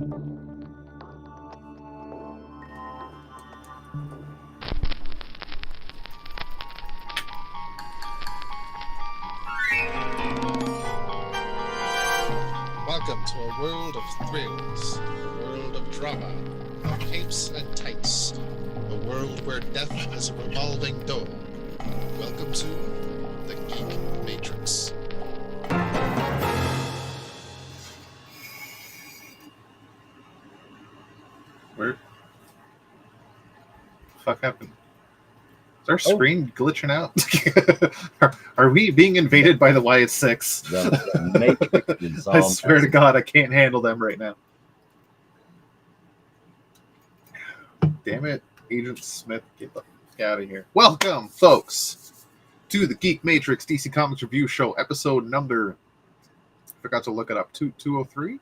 Welcome to a world of thrills, a world of drama, of capes and tights, a world where death is a revolving door. Welcome to the Geek Matrix. Where the fuck happened? Is our screen glitching out? are we being invaded by the YS6? The Matrix is I all swear to God, I can't handle them right now. Damn it, Agent Smith, get the fuck out of here. Welcome, folks, to the Geek Matrix DC Comics Review Show, episode number, I forgot to look it up, 203?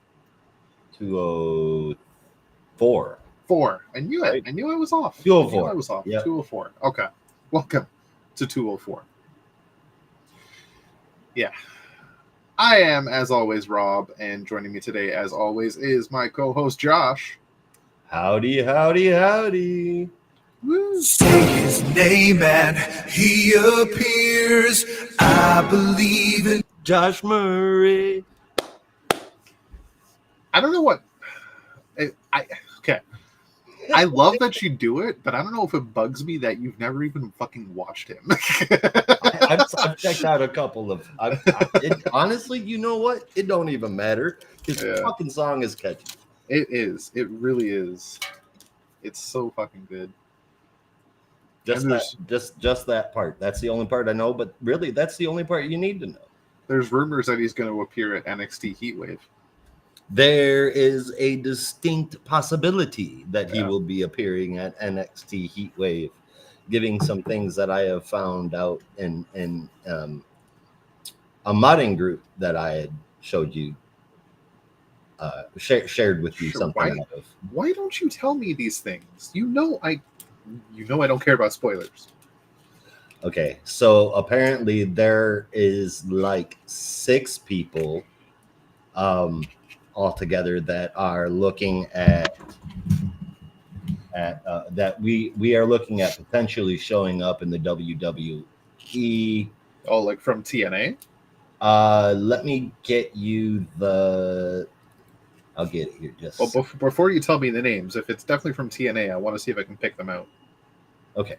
204. 4. I knew it. Right. I knew I was off. 204. I knew I was off. Yep. 204. Okay. Welcome to 204. Yeah. I am, as always, Rob, and joining me today, as always, is my co-host, Josh. Howdy, howdy, howdy. Woo. Say his name and he appears. I believe in Josh Murray. I don't know what... Okay. I love that you do it, but I don't know if it bugs me that you've never even fucking watched him. I've checked out a couple of... honestly, you know what? It don't even matter. His fucking song is catchy. It is. It really is. It's so fucking good. Just And that part. That's the only part I know, but really, that's the only part you need to know. There's rumors that he's going to appear at NXT Heatwave. There is a distinct possibility that he Yeah. will be appearing at NXT Heatwave, giving some things that I have found out in a modding group that I had showed you, shared with you Sure, something out of. Why don't you tell me these things? You know I don't care about spoilers. Okay, so apparently there is like 6 people altogether that are looking at that we are looking at potentially showing up in the WWE. Oh, like from TNA? Let me get you I'll get it here just Well, before you tell me the names, if it's definitely from TNA, I want to see if I can pick them out. okay.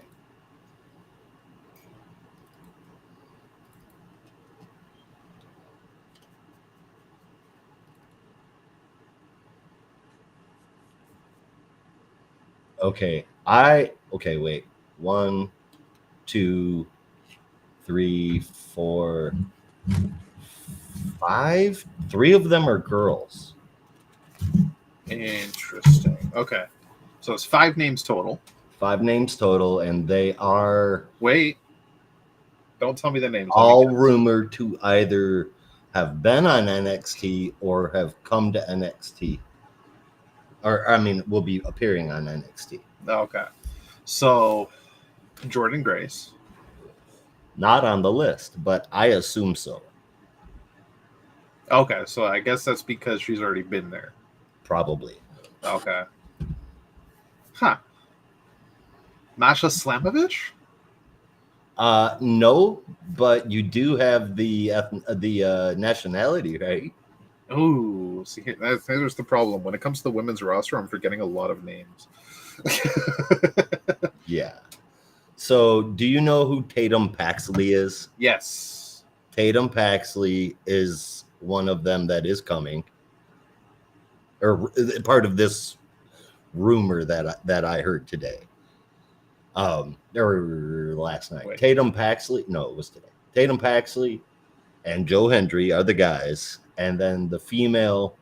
Okay, wait. 1, 2, 3, 4, 5. 3 of them are girls. Interesting. Okay. So it's 5 names total. 5 names total, and they are Wait. Don't tell me the names. all Let me guess. rumored to either have been on NXT or have come to NXT. Or, I mean, will be appearing on NXT. Okay. So Jordan Grace. Not on the list, but I assume so. Okay, so I guess that's because she's already been there. Probably. Okay. Huh. Masha Slamovich? No, but you do have the nationality, right? Oh, see, there's the problem. When it comes to the women's roster, I'm forgetting a lot of names. Yeah. So, do you know who Tatum Paxley is? Yes. Tatum Paxley is one of them that is coming, or part of this rumor that I heard today, or last night. Wait. Tatum Paxley, no, it was today. Tatum Paxley and Joe Hendry are the guys, and then the female.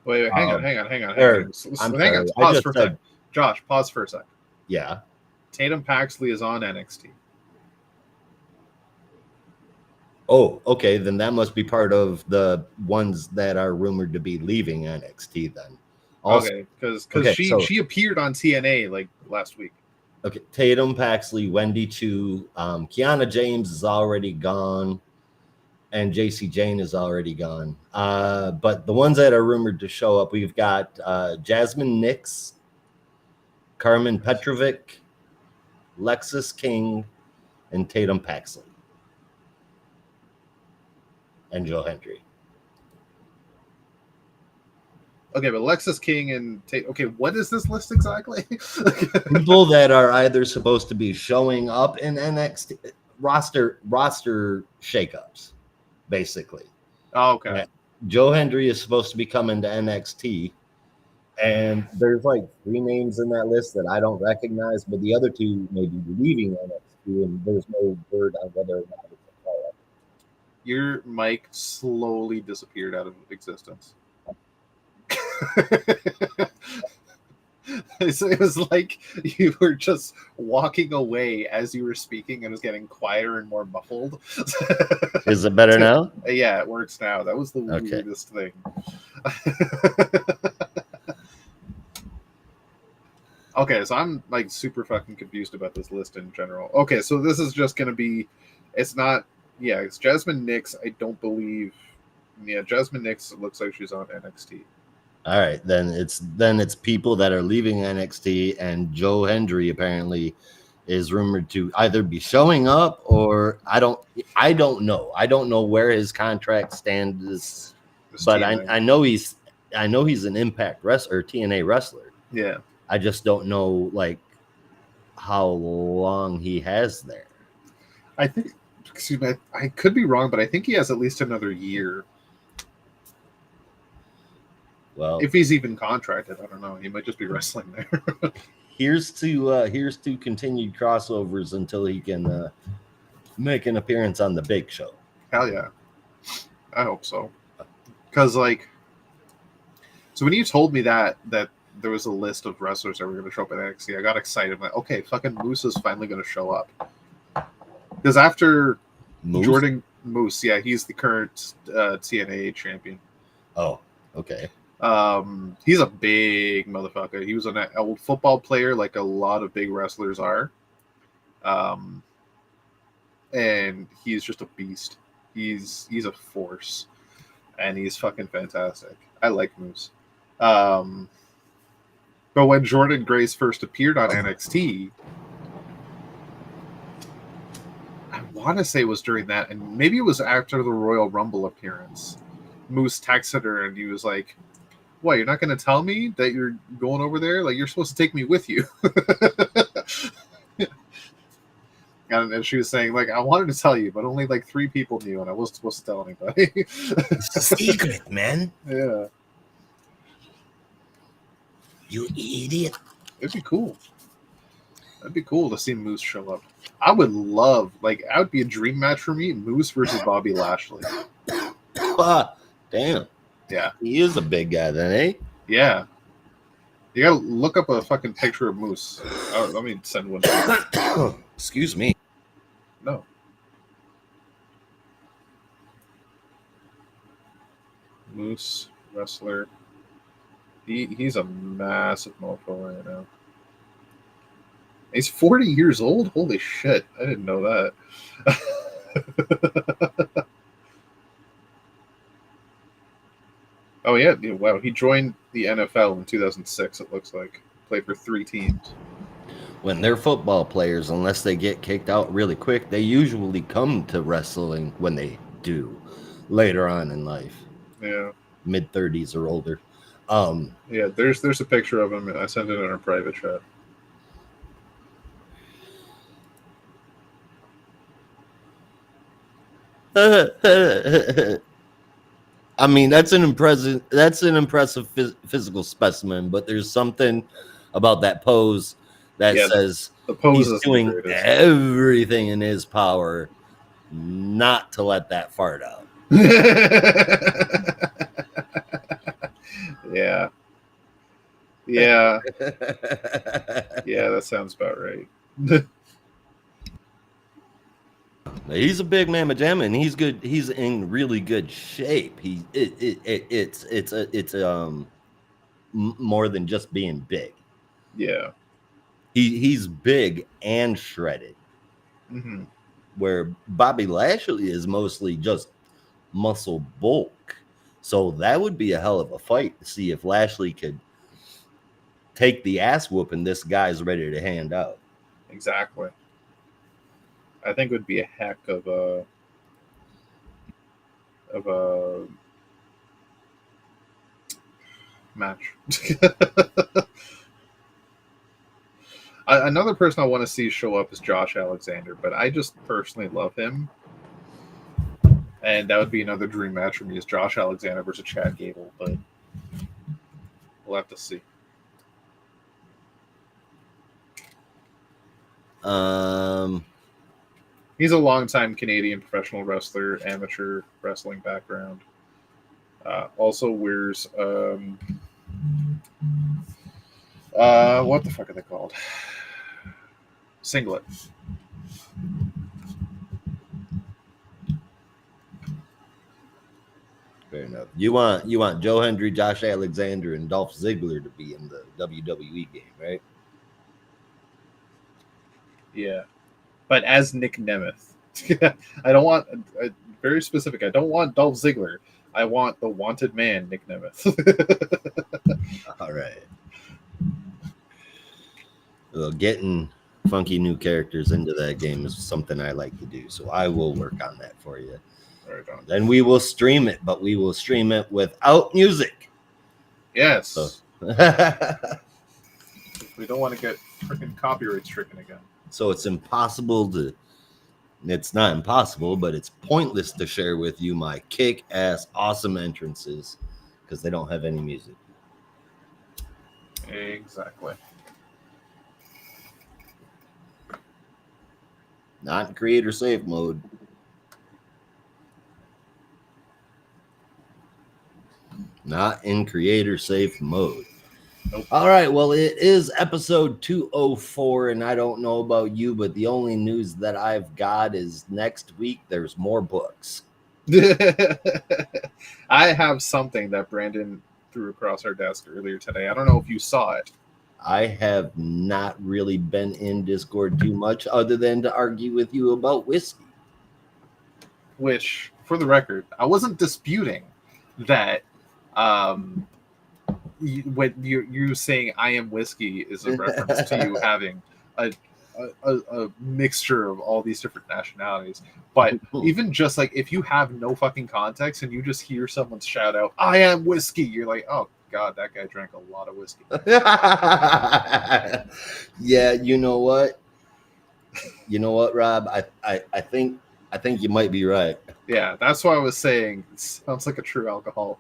Wait, hang on. I'm Hang on. sorry. Pause I for a just said, sec. Josh, pause for a sec. yeah. Tatum Paxley is on NXT. Oh, okay. Then that must be part of the ones that are rumored to be leaving NXT. Then, also, Okay, because Okay, she appeared on TNA like last week. okay, Tatum Paxley, Wendy Chu, Kiana James is already gone. and JC Jane is already gone. But the ones that are rumored to show up, we've got Jasmine Nix, Carmen Petrovic, Lexus King, and Tatum Paxley, and Joe Hendry. Okay, but Lexus King and okay, what is this list exactly? People that are either supposed to be showing up in NXT roster shakeups, basically. Oh, okay. Joe Hendry is supposed to be coming to NXT, and there's like 3 names in that list that I don't recognize, but the other 2 may be leaving NXT, and there's no word on whether or not it's a call-up. Your mic slowly disappeared out of existence. It was like you were just walking away as you were speaking, and it was getting quieter and more muffled. Is it better now? Yeah, it works now. That was the weirdest thing. Okay, so I'm like super fucking confused about this list in general. Okay, so this is just gonna be, it's not, yeah, it's Jasmine Nix. I don't believe, yeah, Jasmine Nix looks like she's on NXT. All right, then it's people that are leaving NXT, and Joe Hendry apparently is rumored to either be showing up or I don't know. I don't know where his contract stands, but I know he's an Impact wrestler or TNA wrestler. Yeah, I just don't know like how long he has there. I think, excuse me, I could be wrong, but I think he has at least another year. Well, if he's even contracted, I don't know. He might just be wrestling there. here's to continued crossovers until he can make an appearance on the Big Show. Hell yeah, I hope so. Because like, so when you told me that there was a list of wrestlers that were going to show up at NXT, I got excited. I'm like, okay, fucking Moose is finally going to show up. Because after Moose? Jordan Moose, yeah, he's the current TNA champion. Oh, okay. He's a big motherfucker. He was an old football player, like a lot of big wrestlers are. And he's just a beast. He's a force, and he's fucking fantastic. I like Moose. But when Jordan Grace first appeared on NXT, I want to say it was during that, and maybe it was after the Royal Rumble appearance. Moose texted her, and he was like, "What, you're not going to tell me that you're going over there? Like, you're supposed to take me with you." And she was saying, like, I wanted to tell you, but only like 3 people knew, and I wasn't supposed to tell anybody. Secret, man. Yeah. You idiot. It'd be cool. That'd be cool to see Moose show up. I would love, like, that would be a dream match for me, Moose versus Bobby Lashley. Damn. Yeah. He is a big guy then, eh? Yeah. You gotta look up a fucking picture of Moose. Oh, let me send one. Excuse me. No. Moose wrestler. He's a massive mofo right now. He's 40 years old? Holy shit. I didn't know that. Oh, yeah. Wow. He joined the NFL in 2006, it looks like. Played for 3 teams. When they're football players, unless they get kicked out really quick, they usually come to wrestling when they do later on in life. Yeah. Mid-30s or older. Yeah, there's a picture of him. I sent it in our private chat. I mean, that's an impressive physical specimen, but there's something about that pose that says the pose he's doing everything in his power not to let that fart out. Yeah. Yeah. Yeah, that sounds about right. He's a big mamma jamma, and he's good. He's in really good shape. It's more than just being big. Yeah. He's big and shredded. Mm-hmm. Where Bobby Lashley is mostly just muscle bulk. So that would be a hell of a fight to see if Lashley could take the ass whooping this guy's ready to hand out. Exactly. I think it would be a heck of a match. Another person I want to see show up is Josh Alexander, but I just personally love him. And that would be another dream match for me, is Josh Alexander versus Chad Gable, but we'll have to see. He's a longtime Canadian professional wrestler, amateur wrestling background. Also wears what the fuck are they called? Singlet. Fair enough. You want Joe Hendry, Josh Alexander, and Dolph Ziggler to be in the WWE game, right? Yeah, but as Nick Nemeth. I don't want very specific. I don't want Dolph Ziggler. I want the wanted man, Nick Nemeth. All right. Well, getting funky new characters into that game is something I like to do, so I will work on that for you. Right on. Then we will stream it, but we will stream it without music. Yes. So. We don't want to get freaking copyright stricken again. So it's impossible to. It's not impossible, but it's pointless to share with you my kick-ass awesome entrances because they don't have any music. Exactly. Not in creator save mode. Not in creator safe mode. Nope. All right. Well, it is episode 204, and I don't know about you, but the only news that I've got is next week there's more books. I have something that Brandon threw across our desk earlier today. I don't know if you saw it. I have not really been in Discord too much other than to argue with you about whiskey. Which, for the record, I wasn't disputing that when you saying I am whiskey is a reference to you having a mixture of all these different nationalities. But even just like if you have no fucking context and you just hear someone shout out, I am whiskey, you're like, oh God, that guy drank a lot of whiskey. Yeah, you know what? You know what, Rob? I think you might be right. Yeah, that's why I was saying it sounds like a true alcoholic.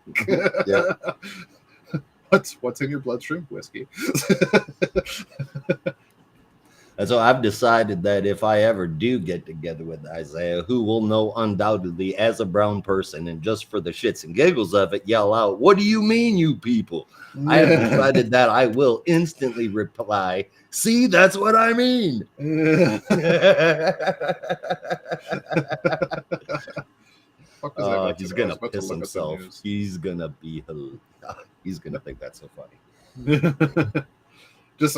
Yeah. What's in your bloodstream? Whiskey. And so I've decided that if I ever do get together with Isaiah, who will know undoubtedly as a brown person, and just for the shits and giggles of it, yell out, "What do you mean, you people?" I have decided that I will instantly reply, "See, that's what I mean." He's gonna piss himself. He's gonna think that's so funny. Just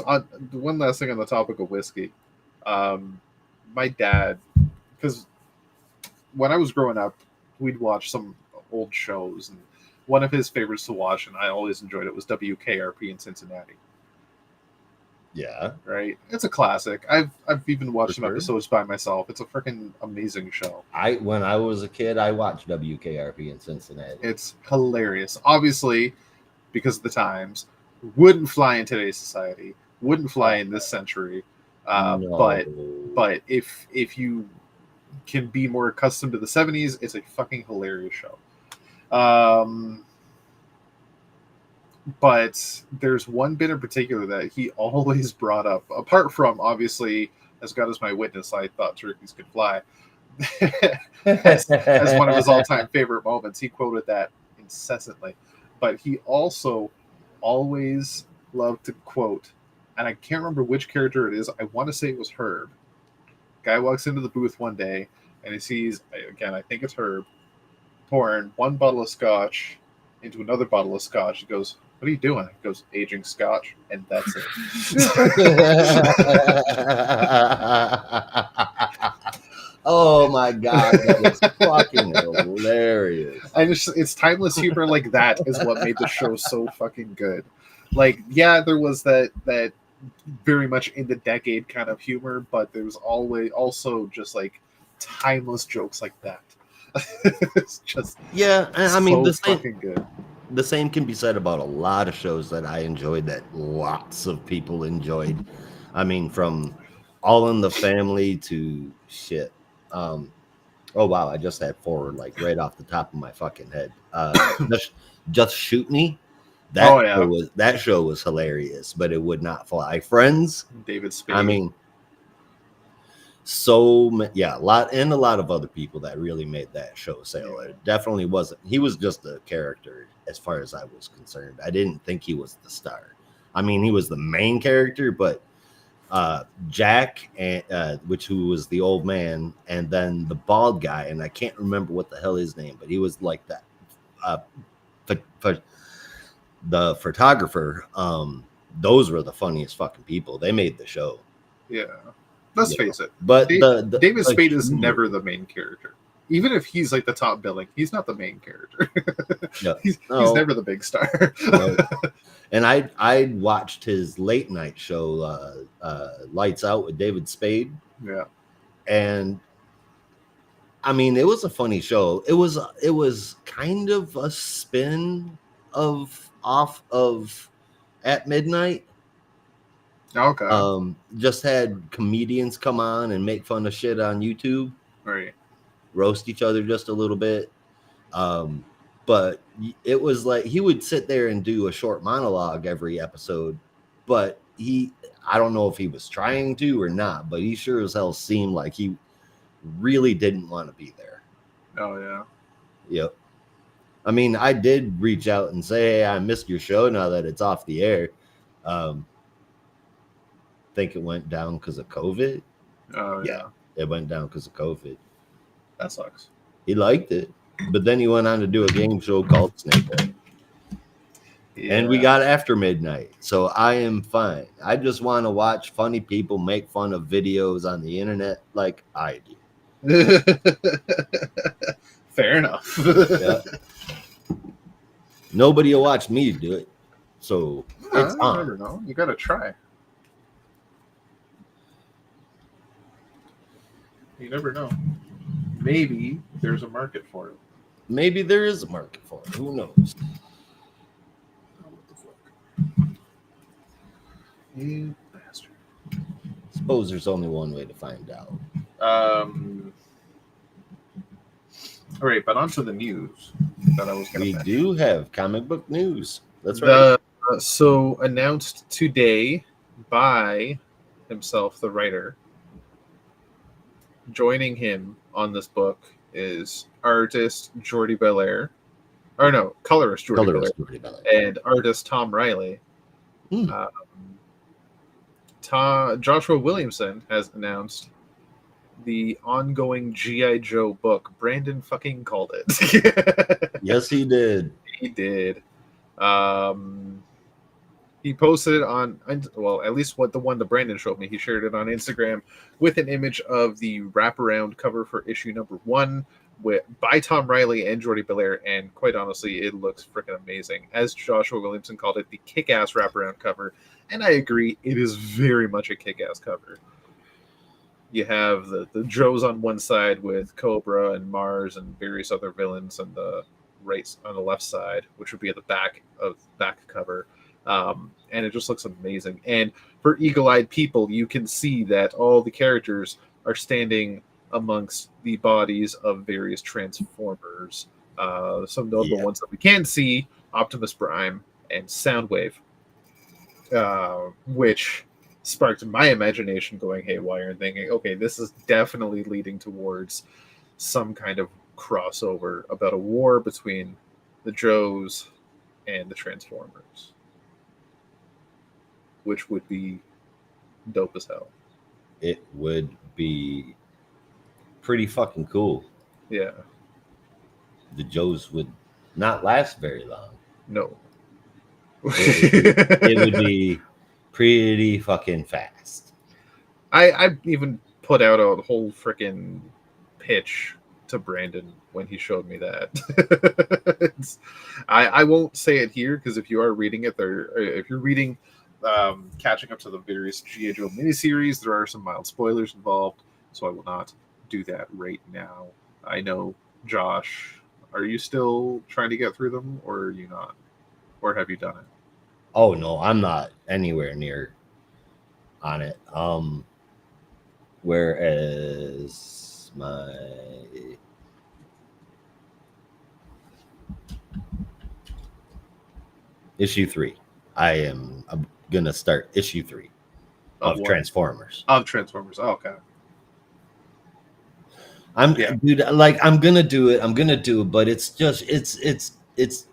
one last thing on the topic of whiskey. My dad, because when I was growing up, we'd watch some old shows, and one of his favorites to watch, and I always enjoyed it, was WKRP in Cincinnati. Yeah, right. It's a classic. I've even watched some sure. episodes by myself. It's a freaking amazing show. When I was a kid, I watched WKRP in Cincinnati. It's hilarious. Obviously, because of the times, wouldn't fly in today's society. Wouldn't fly in this century. No. But if you can be more accustomed to the 70s, it's a fucking hilarious show. But there's one bit in particular that he always brought up, apart from, obviously, as God is my witness, I thought turkeys could fly. as one of his all-time favorite moments. He quoted that incessantly. But he also always loved to quote, and I can't remember which character it is. I want to say it was Herb. Guy walks into the booth one day, and he sees, again, I think it's Herb, pouring one bottle of scotch into another bottle of scotch. He goes, "What are you doing?" He goes, "Aging scotch," and that's it. Oh my god, that was fucking hilarious. It's timeless humor like that is what made the show so fucking good. Like, yeah, there was that very much in the decade kind of humor, but there was always also just like timeless jokes like that. It's just Yeah, and I mean so fucking good. the same can be said about a lot of shows that I enjoyed that lots of people enjoyed. I mean, from All in the Family to shit. Oh wow, I just had 4 like right off the top of my fucking head. Just Shoot Me. That show was hilarious, but it would not fly. Friends, David Spade. I mean, a lot of other people that really made that show sail. It definitely wasn't. He was just a character as far as I was concerned. I didn't think he was the star. I mean, he was the main character, but Jack, and who was the old man, and then the bald guy, and I can't remember what the hell his name, but he was like that. The photographer, those were the funniest fucking people. They made the show. Yeah, let's face it. But David Spade is never the main character. Even if he's like the top billing, he's not the main character. No, he's never the big star. No. And I watched his late night show, Lights Out with David Spade. Yeah, and I mean, it was a funny show. It was kind of a spin off of At Midnight. Okay. Just had comedians come on and make fun of shit on YouTube. Right. Roast each other just a little bit. But it was like he would sit there and do a short monologue every episode, but I don't know if he was trying to or not, but he sure as hell seemed like he really didn't want to be there. Oh yeah. Yep. I mean, I did reach out and say, hey, I missed your show now that it's off the air. Think it went down because of COVID. Oh yeah. It went down because of COVID. That sucks. He liked it, but then he went on to do a game show called Snakehead. Yeah. And we got After Midnight, so I am fine. I just want to watch funny people make fun of videos on the internet like I do. Fair enough. Yeah. Nobody will watch me do it, so it's on. You never know. You gotta try. You never know. Maybe there's a market for it. Maybe there is a market for it. Who knows? You bastard. Suppose there's only one way to find out. All right, but onto the news that I was going to We do have comic book news. That's right. So announced today by himself, the writer. Joining him on this book is artist Jordi Belair. Or no, colorist Jordi Belair. And artist Tom Riley. Joshua Williamson has announced the ongoing G.I. Joe book. Brandon fucking called it. Yes, he did. He did. He posted it on, well, at least what the one that Brandon showed me. He shared it on Instagram with an image of the wraparound cover for issue number 1 by Tom Riley and Jordi Belair, and quite honestly, it looks freaking amazing. As Joshua Williamson called it, the kick-ass wraparound cover, and I agree, it is very much a kick-ass cover. You have the Joes on one side with Cobra and Mars and various other villains on the right, on the left side, which would be at the back cover. And it just looks amazing. And for eagle-eyed people, you can see that all the characters are standing amongst the bodies of various Transformers. Some notable ones that we can see: Optimus Prime and Soundwave, which sparked my imagination going haywire and thinking, okay, this is definitely leading towards some kind of crossover about a war between the Joes and the Transformers, which would be dope as hell. It would be pretty fucking cool. Yeah. The Joes would not last very long. No. It would be pretty fucking fast. I even put out a whole freaking pitch to Brandon when he showed me that. I won't say it here because if you are reading it, if you're reading, catching up to the various G.I. Joe miniseries, there are some mild spoilers involved, so I will not do that right now. I know, Josh, are you still trying to get through them, or are you not? Or have you done it? Oh no, I'm not anywhere near on it. Whereas my issue 3, I'm gonna start issue 3 of what? Transformers. Of Transformers. Oh, okay. Dude, like I'm gonna do it, but it's just it's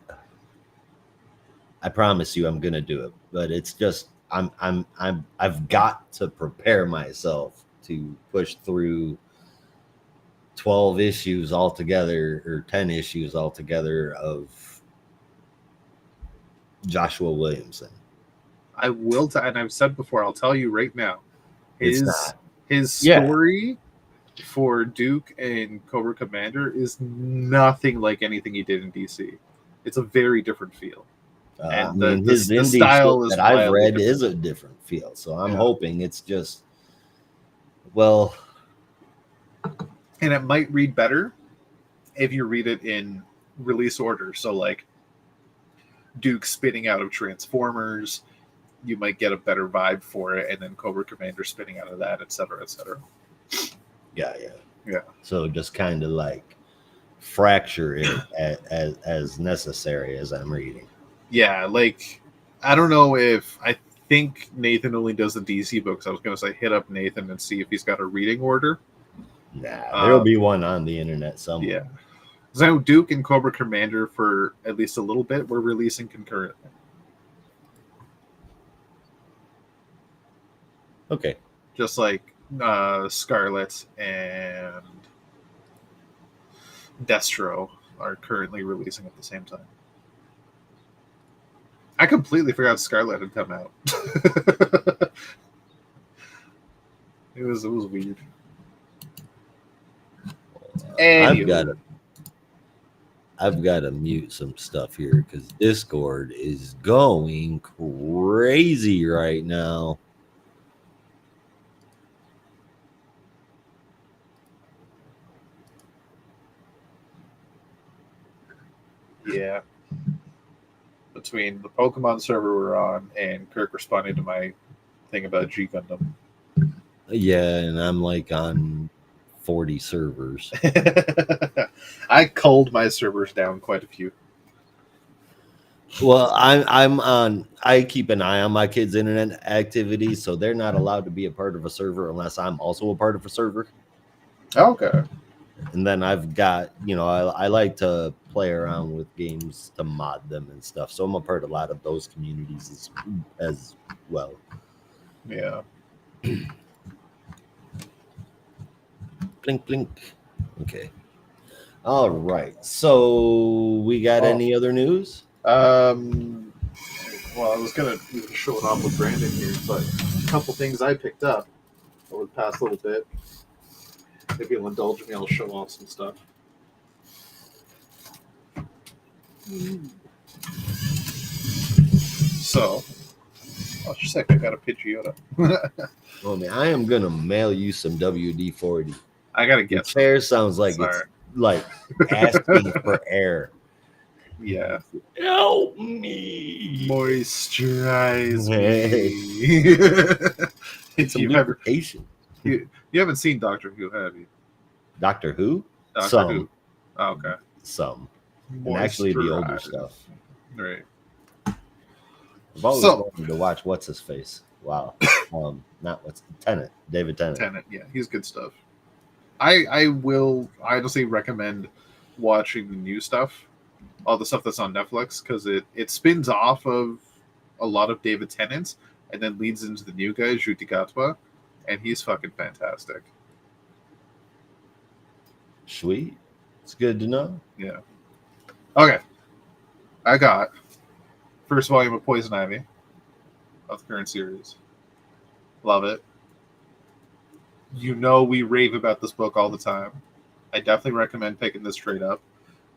I promise you I'm gonna do it, but it's just I've got to prepare myself to push through 12 issues altogether or 10 issues altogether of Joshua Williamson. I will, and I've said before, I'll tell you right now, It's his story for Duke and Cobra Commander is nothing like anything he did in DC. It's a very different feel. And his the indie style shit is that I've read different. is a different feel. So I'm hoping it's just, well. And it might read better if you read it in release order. So like Duke spitting out of Transformers, you might get a better vibe for it. And then Cobra Commander spitting out of that, et cetera, et cetera. Yeah. Yeah. So just kind of like fracture it as necessary as I'm reading. Yeah, like I don't know if I think Nathan only does the DC books. I was going to say hit up Nathan and see if he's got a reading order. Nah, there'll be one on the internet somewhere. Yeah. So Duke and Cobra Commander for at least a little bit were releasing concurrently. Okay. Just like Scarlet and Destro are currently releasing at the same time. I completely forgot Scarlet had come out. It was weird. I've got to mute some stuff here because Discord is going crazy right now. Yeah. Between the Pokemon server we're on and Kirk responding to my thing about G Gundam. Yeah, and I'm like on 40 servers. I culled my servers down quite a few. Well, I keep an eye on my kids' internet activity, so they're not allowed to be a part of a server unless I'm also a part of a server. Okay. And then I've got, I like to play around with games to mod them and stuff. So I'm a part of a lot of those communities as well. Yeah. Blink, blink. Okay. All right. So we got any other news? Well, I was going to show it off with Brandon here, but a couple things I picked up over the past little bit. Maybe you'll indulge me, I'll show off some stuff. So, oh, just a sec, I got a Pidgeotto. Oh, man, I am going to mail you some WD-40. I got to get some. Chair sounds like it's like asking for air. Yeah. Help me. Moisturize me. It's a lubrication. You haven't seen Doctor Who, have you? Doctor Who? Doctor Who. Oh, okay. Some. And actually the older stuff. Right. I've always wanted to watch What's His Face. Wow. Not what's Tennant. David Tennant. Tennant, yeah, he's good stuff. I will honestly recommend watching the new stuff, all the stuff that's on Netflix, because it spins off of a lot of David Tennant and then leads into the new guy, Ncuti Gatwa, and he's fucking fantastic. Sweet. It's good to know. Yeah. Okay. I got first volume of Poison Ivy of the current series. Love it. We rave about this book all the time. I definitely recommend picking this straight up.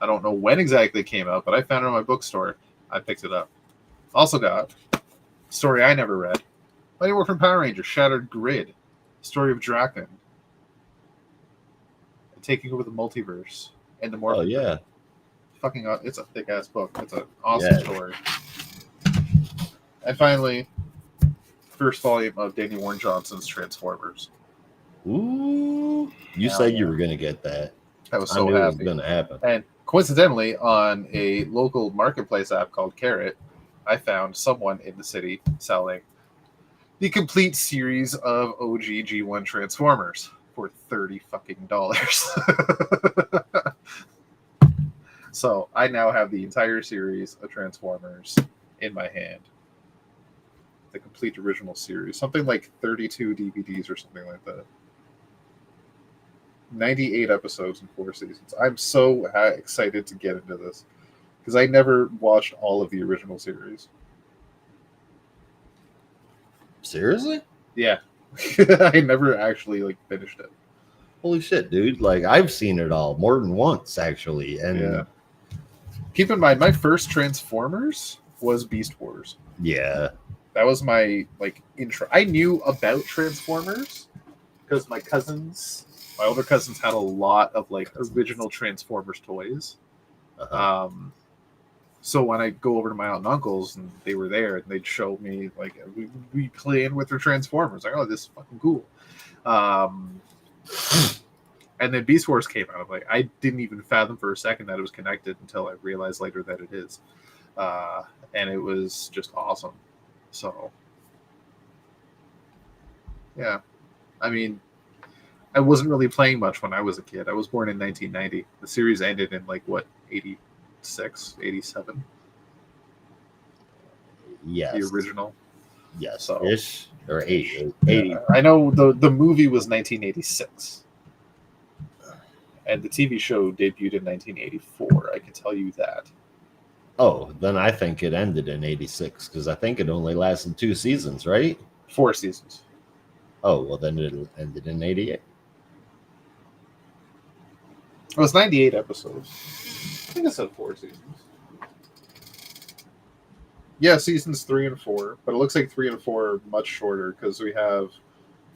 I don't know when exactly it came out, but I found it in my bookstore. I picked it up. Also got a story I never read. Mighty Morphin Power Rangers Shattered Grid. Story of Draken. Taking over the multiverse and the Morphin. Oh yeah. Fucking, it's a thick ass book. It's an awesome story. And finally, first volume of Danny Warren Johnson's Transformers. Ooh, you Hell said yeah. you were gonna get that. I was I so knew it was happy. gonna happen. And coincidentally, on a local marketplace app called Carrot, I found someone in the city selling the complete series of OG G1 Transformers for $30 fucking dollars. So I now have the entire series of Transformers in my hand. The complete original series. Something like 32 DVDs or something like that. 98 episodes and 4 seasons. I'm so excited to get into this because I never watched all of the original series. Seriously? Yeah. I never actually finished it. Holy shit, dude! Like I've seen it all more than once, actually. And Yeah. Keep in mind, my first Transformers was Beast Wars. yeah. That was my intro. I knew about Transformers because my older cousins had a lot of original Transformers toys. Uh-huh. So when I go over to my aunt and uncles and they were there and they'd show me we playing with their Transformers, like, oh, this is fucking cool. And then Beast Wars came out. I didn't even fathom for a second that it was connected until I realized later that it is. And it was just awesome. So, yeah. I mean, I wasn't really playing much when I was a kid. I was born in 1990. The series ended in 86, 87? Yes. The original. Yes. So- Ish or 80. I know the movie was 1986. And the TV show debuted in 1984. I can tell you that. Oh, then I think it ended in 86 because I think it only lasted 2 seasons, right? 4 seasons. Oh, well, then it ended in 88. It was 98 episodes. I think it said 4 seasons. Yeah, seasons 3 and 4. But it looks like 3 and 4 are much shorter because we have...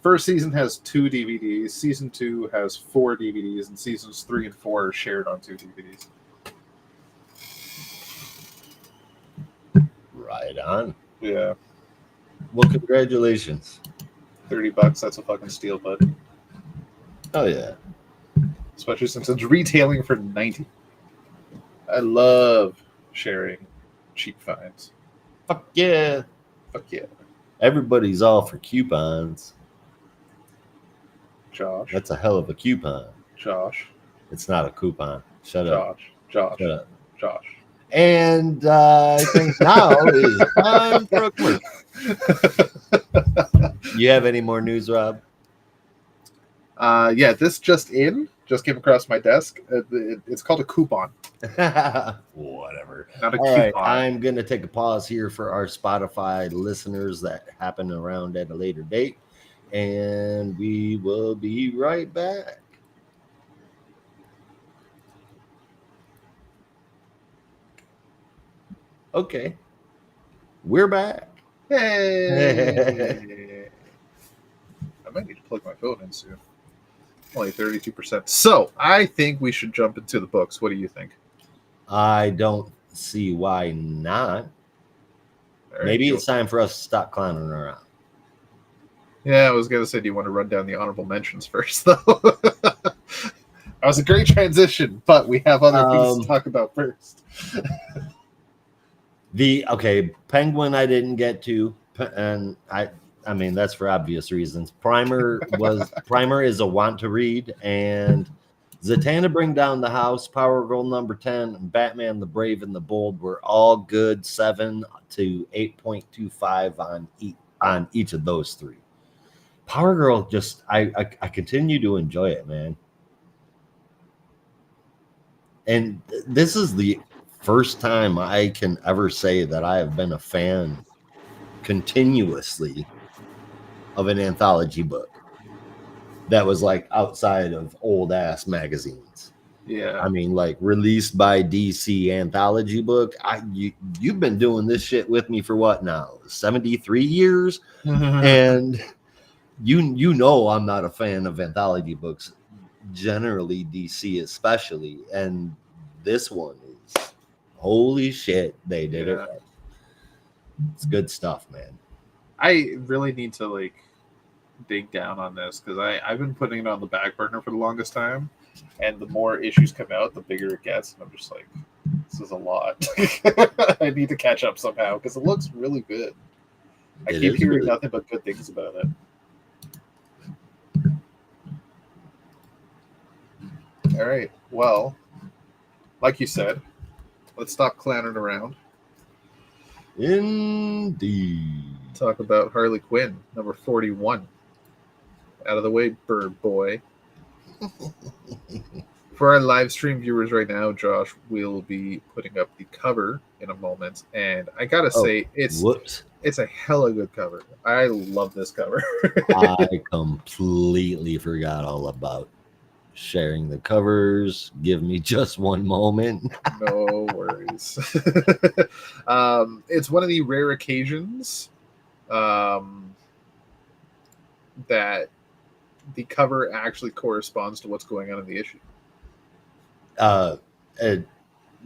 First season has 2 DVDs. Season 2 has 4 DVDs. And seasons 3 and 4 are shared on 2 DVDs. Right on. Yeah. Well, congratulations. $30. That's a fucking steal, bud. Oh, yeah. Especially since it's retailing for 90. I love sharing cheap finds. Fuck yeah. Fuck yeah. Everybody's all for coupons. Josh. That's a hell of a coupon. Josh. It's not a coupon. Shut up. Josh. Shut up. Josh. And I think now is time for a quiz. You have any more news, Rob? Yeah, this just came across my desk. It's called a coupon, Whatever. not a All coupon. right, I'm going to take a pause here for our Spotify listeners that happen around at a later date, and we will be right back. Okay, we're back. Hey! I might need to plug my phone in soon. Only 32%. So I think we should jump into the books. What do you think? I don't see why not. All right, Maybe you- it's time for us to stop clowning around. Yeah, I was gonna say, do you want to run down the honorable mentions first, though? That was a great transition, but we have other things to talk about first. Penguin I didn't get to, and I mean that's for obvious reasons. Primer is a want to read, and Zatanna Bring Down the House, Power Girl number 10, and Batman the Brave and the Bold were all good 7 to 8.25 on each of those 3. Power Girl just I continue to enjoy it, man. And this is the first time I can ever say that I have been a fan continuously of an anthology book. that was like outside of old ass magazines. Yeah. I mean, like released by DC anthology book. You've been doing this shit with me for what now? 73 years? And you know I'm not a fan of anthology books, generally DC especially, and this one is holy shit, they did it Yeah. right. It's good stuff, man. I really need to like dig down on this because I've been putting it on the back burner for the longest time, and the more issues come out, the bigger it gets, and I'm just like, this is a lot. I need to catch up somehow because it looks really good. I It keep is hearing really- nothing but good things about it. All right. Well, like you said, let's stop clowning around. Indeed. Talk about Harley Quinn, number 41. Out of the way, bird boy. For our live stream viewers right now, Josh will be putting up the cover in a moment, and I gotta say, Whoops. it's a hella good cover. I love this cover. I completely forgot all about sharing the covers. Give me just one moment. No worries. It's one of the rare occasions that the cover actually corresponds to what's going on in the issue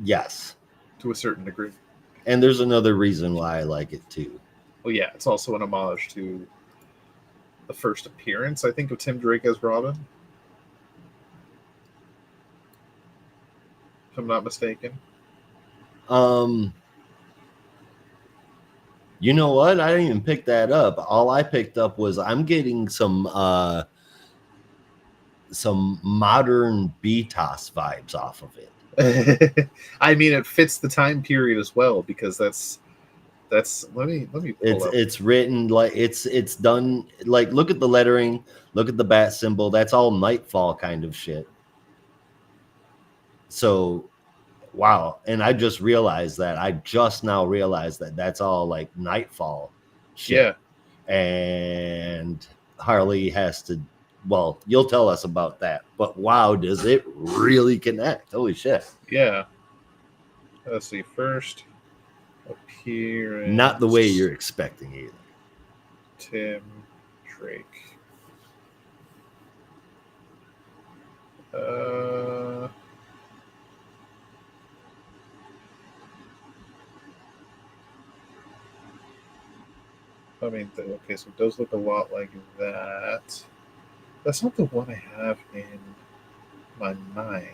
Yes. to a certain degree. And there's another reason why I like it too. Well, yeah, it's also an homage to the first appearance, I think, of Tim Drake as Robin. If I'm not mistaken. You know what? I didn't even pick that up. All I picked up was I'm getting some modern BTOS vibes off of it. I mean, it fits the time period as well because that's let me pull up. It's written like it's done like look at the lettering, look at the bat symbol. That's all Nightfall kind of shit. So, wow! And I just realized that I just now realized that that's all like Nightfall shit. Yeah, And Harley has to. Well, you'll tell us about that. But wow, does it really connect? Holy shit! yeah. Let's see. First appearance. Not the way you're expecting either. Tim Drake. I mean, okay, so it does look a lot like that. That's not the one I have in my mind.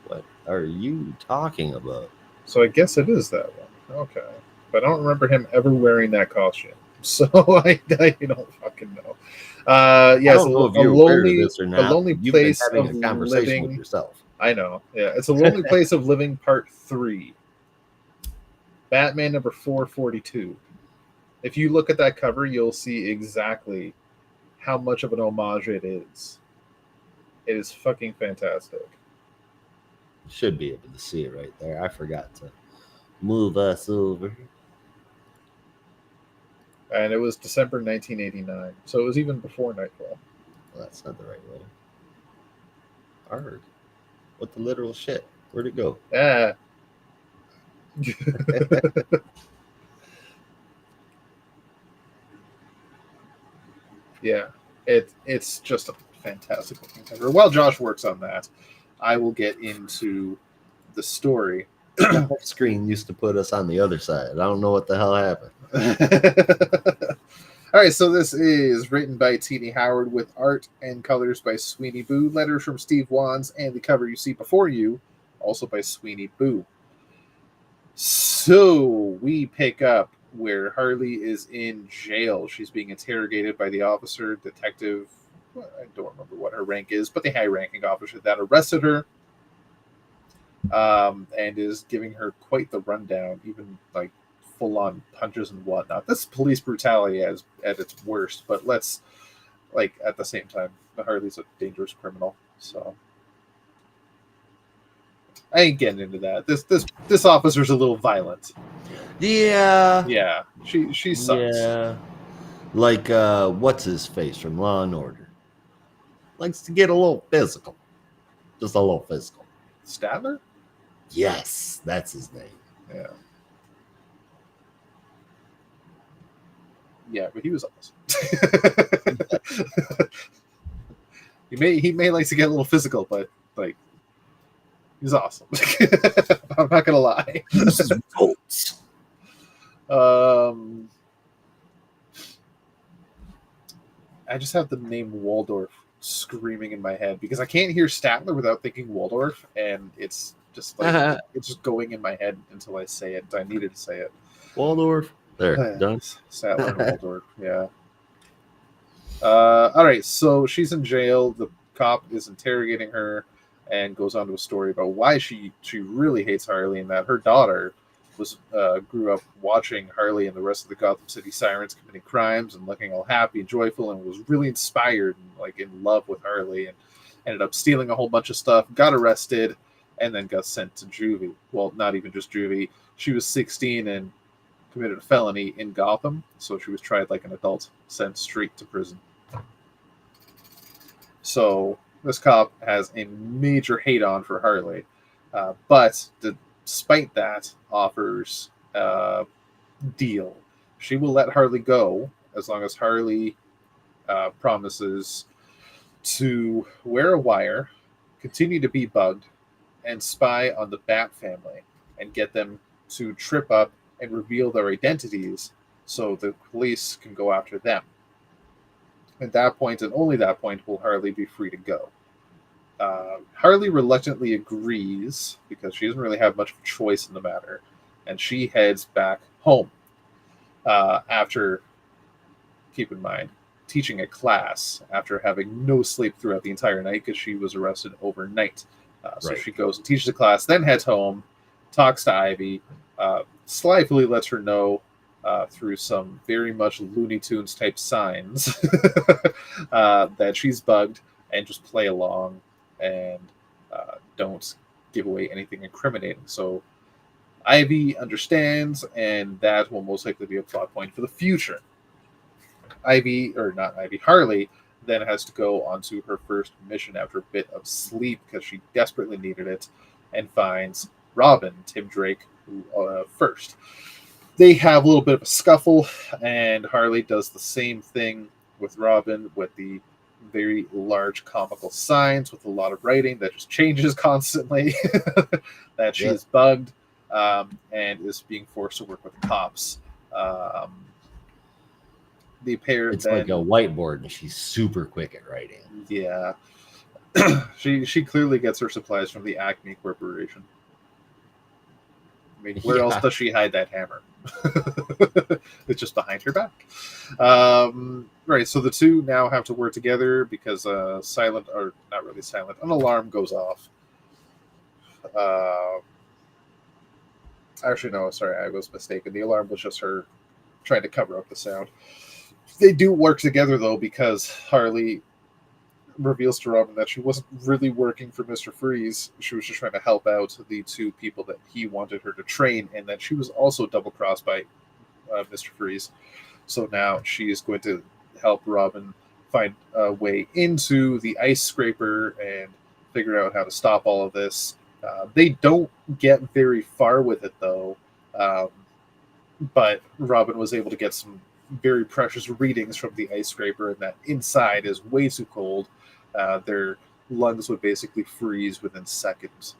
What are you talking about? So I guess it is that one. Okay. But I don't remember him ever wearing that costume. So I don't fucking know. Yeah, I don't know if you're aware of this or not. a lonely You've place been having of a conversation living. with yourself. I know. Yeah, it's a lonely place of living, part 3. Batman number 442. If you look at that cover, you'll see exactly how much of an homage it is. It is fucking fantastic. Should be able to see it right there. I forgot to move us over. And it was December 1989, so it was even before Nightfall. Well, that's not the right way. Hard. What the literal shit? Where'd it go? Ah. Yeah, it's just a fantastic looking cover. While Josh works on that, I will get into the story. Screen used to put us on the other side. I don't know what the hell happened. All right, so this is written by Tini Howard with art and colors by Sweeney Boo, letters from Steve Wands, and the cover you see before you, also by Sweeney Boo. So we pick up where Harley is in jail. She's being interrogated by the officer, detective. I don't remember what her rank is, but the high-ranking officer that arrested her, and is giving her quite the rundown, even like full-on punches and whatnot. That's police brutality at its worst, but let's, like, at the same time, Harley's a dangerous criminal, so I ain't getting into that. This officer's a little violent. Yeah. Yeah, she sucks. Yeah. Like what's his face from Law and Order? likes to get a little physical. Just a little physical. Statler? Yes, that's his name. Yeah. Yeah, but he was awesome. he may like to get a little physical, but like he's awesome. I'm not gonna lie. This is goats. I just have the name Waldorf screaming in my head because I can't hear Statler without thinking Waldorf, and it's just like it's just going in my head until I say it. I needed to say it. Waldorf. There, done. Statler and Waldorf, yeah. All right, so she's in jail. The cop is interrogating her and goes on to a story about why she really hates Harley and that her daughter grew up watching Harley and the rest of the Gotham City Sirens committing crimes and looking all happy and joyful and was really inspired and like in love with Harley and ended up stealing a whole bunch of stuff, got arrested, and then got sent to juvie. Well, not even just juvie. She was 16 and committed a felony in Gotham, so she was tried like an adult, sent straight to prison. So this cop has a major hate on for Harley, but despite that, offers a deal. She will let Harley go as long as Harley promises to wear a wire, continue to be bugged, and spy on the Bat family and get them to trip up and reveal their identities so the police can go after them. At that point, and only that point, will Harley be free to go. Harley reluctantly agrees because she doesn't really have much of a choice in the matter, and she heads back home after, keep in mind, teaching a class after having no sleep throughout the entire night because she was arrested overnight. So Right. she goes and teaches a class, then heads home, talks to Ivy, slyly lets her know through some very much Looney Tunes type signs that she's bugged and just play along and don't give away anything incriminating. So Ivy understands, and that will most likely be a plot point for the future. Harley then has to go on to her first mission after a bit of sleep because she desperately needed it, and finds Robin, Tim Drake, first. They have a little bit of a scuffle, and Harley does the same thing with Robin with the very large comical signs with a lot of writing that just changes constantly, that she is bugged and is being forced to work with the cops. The pair It's then, like a whiteboard, and she's super quick at writing. yeah. she clearly gets her supplies from the Acme Corporation. I mean, where else does she hide that hammer? It's just behind her back. Right, so the two now have to work together because an alarm goes off. Actually, no, sorry, I was mistaken. The alarm was just her trying to cover up the sound. They do work together, though, because Harley reveals to Robin that she wasn't really working for Mr. Freeze. She was just trying to help out the two people that he wanted her to train, and that she was also double-crossed by Mr. Freeze. So now she is going to help Robin find a way into the ice scraper and figure out how to stop all of this. They don't get very far with it, though, but Robin was able to get some very precious readings from the ice scraper, and that inside is way too cold. Their lungs would basically freeze within seconds.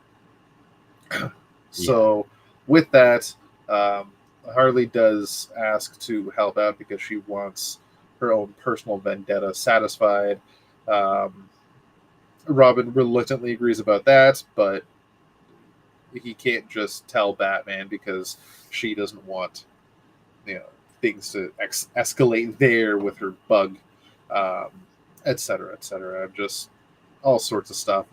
So with that, Harley does ask to help out because she wants her own personal vendetta satisfied. Robin reluctantly agrees about that, but he can't just tell Batman because she doesn't want, things to escalate there with her bug, etc., etc. Just all sorts of stuff.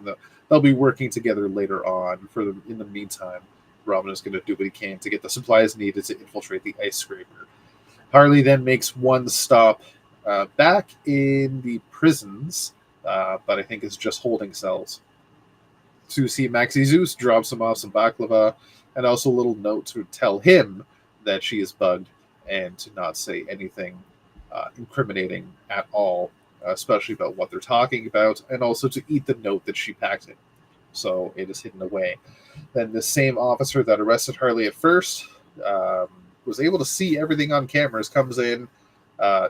They'll be working together later on. In the meantime, Robin is going to do what he can to get the supplies needed to infiltrate the ice scraper. Harley then makes one stop back in the prisons, but I think it's just holding cells, to see Maxie Zeus, drops him off some baklava, and also a little note to tell him that she is bugged and to not say anything incriminating at all especially about what they're talking about, and also to eat the note that she packed in. So it is hidden away. Then the same officer that arrested Harley at first was able to see everything on cameras, comes in,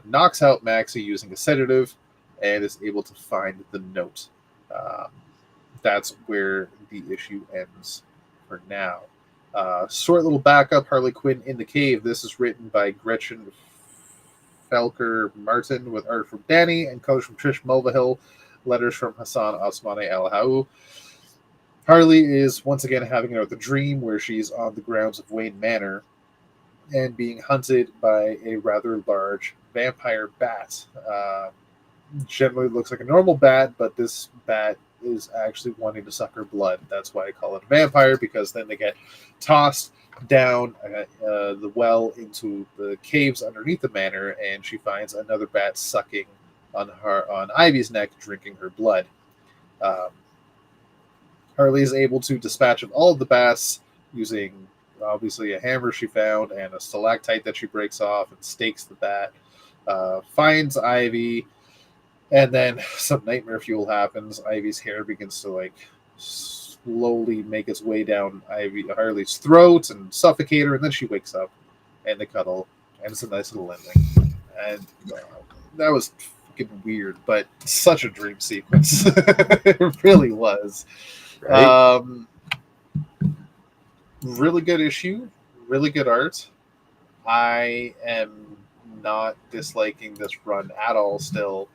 knocks out Maxie using a sedative, and is able to find the note. That's where the issue ends for now. Short little backup, Harley Quinn in the Cave. This is written by Gretchen Felker Martin with art from Danny and colors from Trish Mulvihill, letters from Hassan Osmani Al Hau. Harley is once again having another dream where she's on the grounds of Wayne Manor and being hunted by a rather large vampire bat. Generally looks like a normal bat, but this bat is actually wanting to suck her blood. That's why I call it a vampire, because then they get tossed down the well into the caves underneath the manor, and she finds another bat sucking on Ivy's neck, drinking her blood. Harley is able to dispatch of all of the bats using obviously a hammer she found and a stalactite that she breaks off and stakes the bat. Finds Ivy, and then some nightmare fuel happens. Ivy's hair begins to slowly make its way down Harley's throat and suffocate her, and then she wakes up and they cuddle, and it's a nice little ending. And that was fucking weird, but such a dream sequence. It really was. Right? Really good issue, really good art. I am not disliking this run at all still.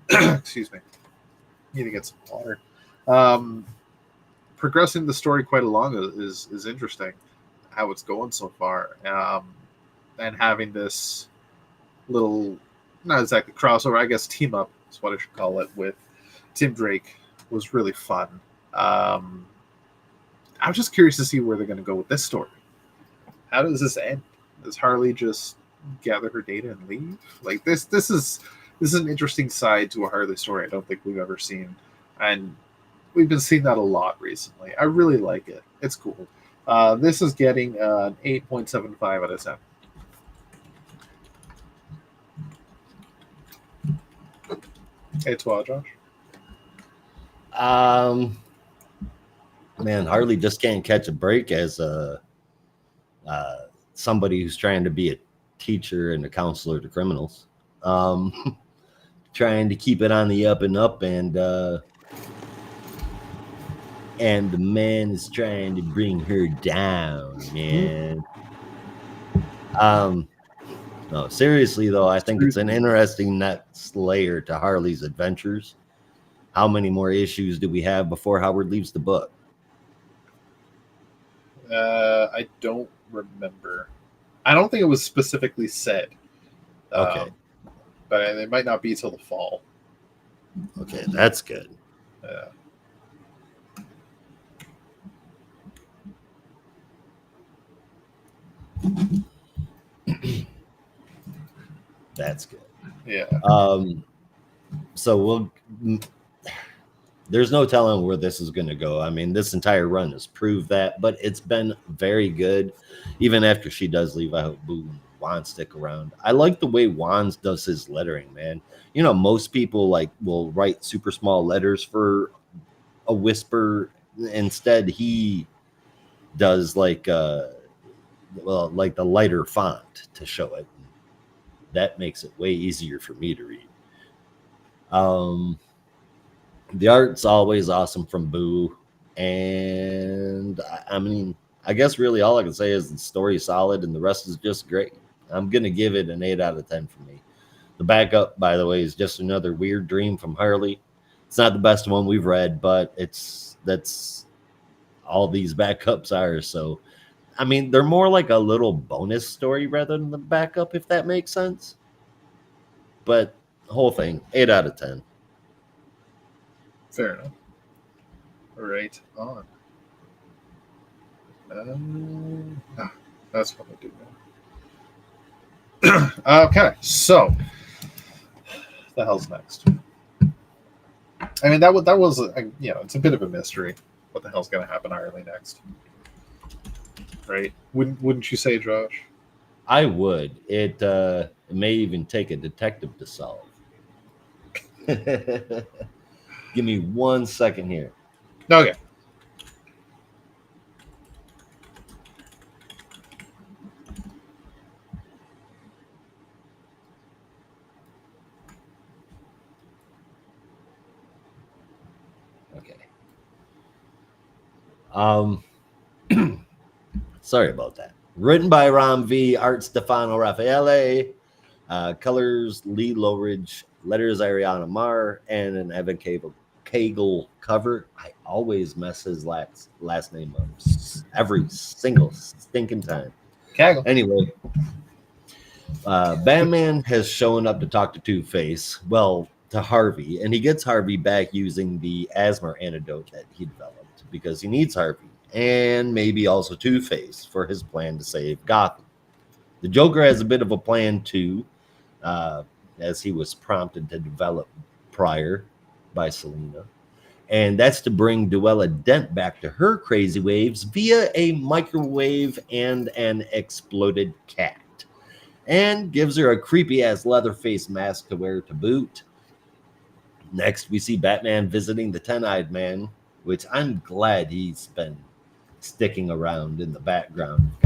Excuse me. Need to get some water. Progressing the story quite along is interesting, how it's going so far. And having this little, not exactly crossover, I guess team up is what I should call it, with Tim Drake was really fun. I'm just curious to see where they're going to go with this story. How does this end? Does Harley just gather her data and leave? Like this is an interesting side to a Harley story I don't think we've ever seen, and we've been seeing that a lot recently. I really like it. It's cool. This is getting an 8.75 out of 10. Hey, it's well, Josh. Man, Harley just can't catch a break as somebody who's trying to be a teacher and a counselor to criminals. Trying to keep it on the up and up, and the man is trying to bring her down, man. No, seriously though, I think it's an interesting next layer to Harley's adventures. How many more issues do we have before Howard leaves the book? I don't remember. I don't think it was specifically said. Okay. But it might not be till the fall. Okay, that's good. That's good. Yeah. So there's no telling where this is going to go. I mean, this entire run has proved that, but it's been very good. Even after she does leave, I hope Boo and Juan stick around. I like the way Juan does his lettering, man. You know, most people will write super small letters for a whisper. Instead, he does like the lighter font to show it. That makes it way easier for me to read. The art's always awesome from Boo, and I mean, I guess really all I can say is the story's solid and the rest is just great. I'm gonna give it an 8 out of 10 for me. The backup, by the way, is just another weird dream from Harley. It's not the best one we've read, but that's all these backups are. So, I mean, they're more like a little bonus story rather than the backup, if that makes sense. But the whole thing, 8 out of 10. Fair enough. Right on. That's what I do now. Okay, so the hell's next? I mean, that was it's a bit of a mystery. What the hell's going to happen Harley next? Right? Wouldn't you say, Josh? I would. It may even take a detective to solve. Give me 1 second here. Okay. Okay. Sorry about that. Written by Ron V, art Stefano Raffaele, colors Lee Lowridge, letters Ariana Marr, and an Evan Cagle cover. I always mess his last name up every single stinking time. Kaggle. Anyway, Batman has shown up to talk to Two-Face, well, to Harvey, and he gets Harvey back using the asthma antidote that he developed because he needs Harvey and maybe also Two-Face for his plan to save Gotham. The Joker has a bit of a plan too, as he was prompted to develop prior by Selina, and that's to bring Duella Dent back to her crazy waves via a microwave and an exploded cat, and gives her a creepy-ass Leatherface mask to wear to boot. Next, we see Batman visiting the Ten-Eyed Man, which I'm glad he's been sticking around in the background of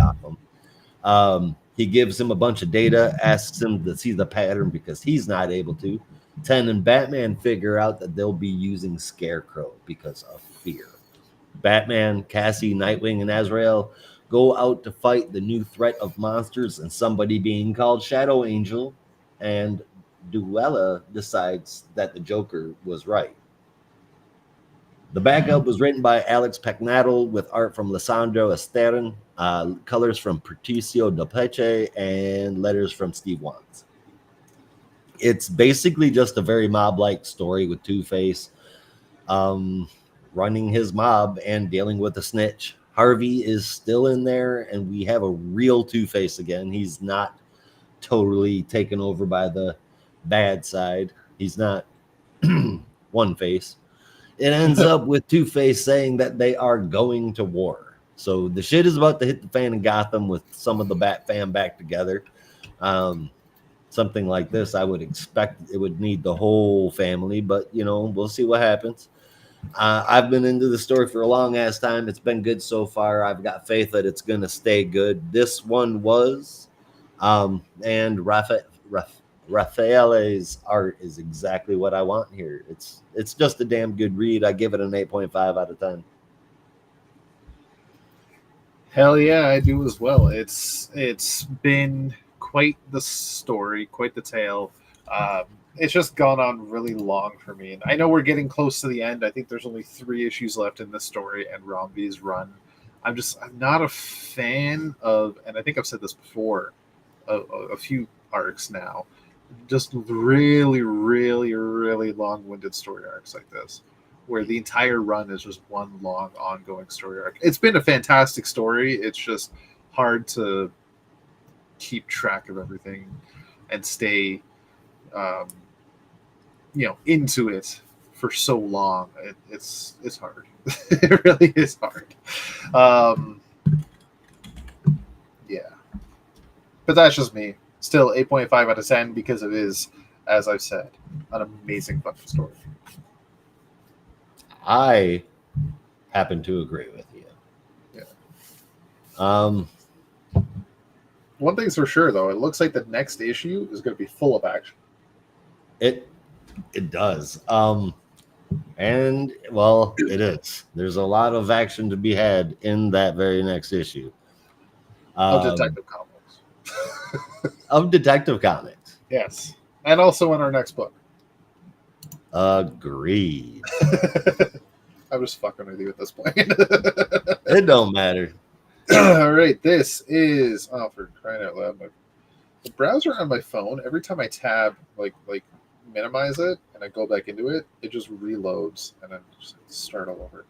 Gotham. He gives him a bunch of data, asks him to see the pattern because he's not able to. Ten and Batman figure out that they'll be using Scarecrow because of fear. Batman, Cassie, Nightwing, and Azrael go out to fight the new threat of monsters and somebody being called Shadow Angel, and Duella decides that the Joker was right. The backup was written by Alex Pecknadel with art from Lissandro Esteren, colors from Patricio Del Peche, and letters from Steve Wands. It's basically just a very mob-like story with Two-Face running his mob and dealing with a snitch. Harvey is still in there, and we have a real Two-Face again. He's not totally taken over by the bad side. He's not One-Face. It ends up with Two-Face saying that they are going to war. So the shit is about to hit the fan in Gotham with some of the Bat fam back together. Something like this, I would expect it would need the whole family, but, you know, we'll see what happens. I've been into the story for a long ass time. It's been good so far. I've got faith that it's going to stay good. This one was. And Raffaele's art is exactly what I want here. It's just a damn good read. I give it an 8.5 out of 10. Hell yeah, I do as well. It's been quite the story, quite the tale. It's just gone on really long for me, and I know we're getting close to the end. I think there's only 3 issues left in this story and Romby's run. I'm not a fan of, and I think I've said this before, a few arcs now, just really, really, really long-winded story arcs like this, where the entire run is just one long ongoing story arc. It's been a fantastic story. It's just hard to keep track of everything and stay into it for so long. It's hard. It really is hard. Yeah, but that's just me. Still 8.5 out of 10 because it is, as I've said, an amazing fucking story. I happen to agree with you. Yeah. One thing's for sure, though, it looks like the next issue is going to be full of action. It does. And well, it is. There's a lot of action to be had in that very next issue. Of Detective Comics. Of Detective Comics. Yes. And also in our next book. Agreed. I'm just fucking with you at this point. It don't matter. All right. This is, for crying out loud, the browser on my phone, every time I tab, like minimize it, and I go back into it, it just reloads, and then just start all over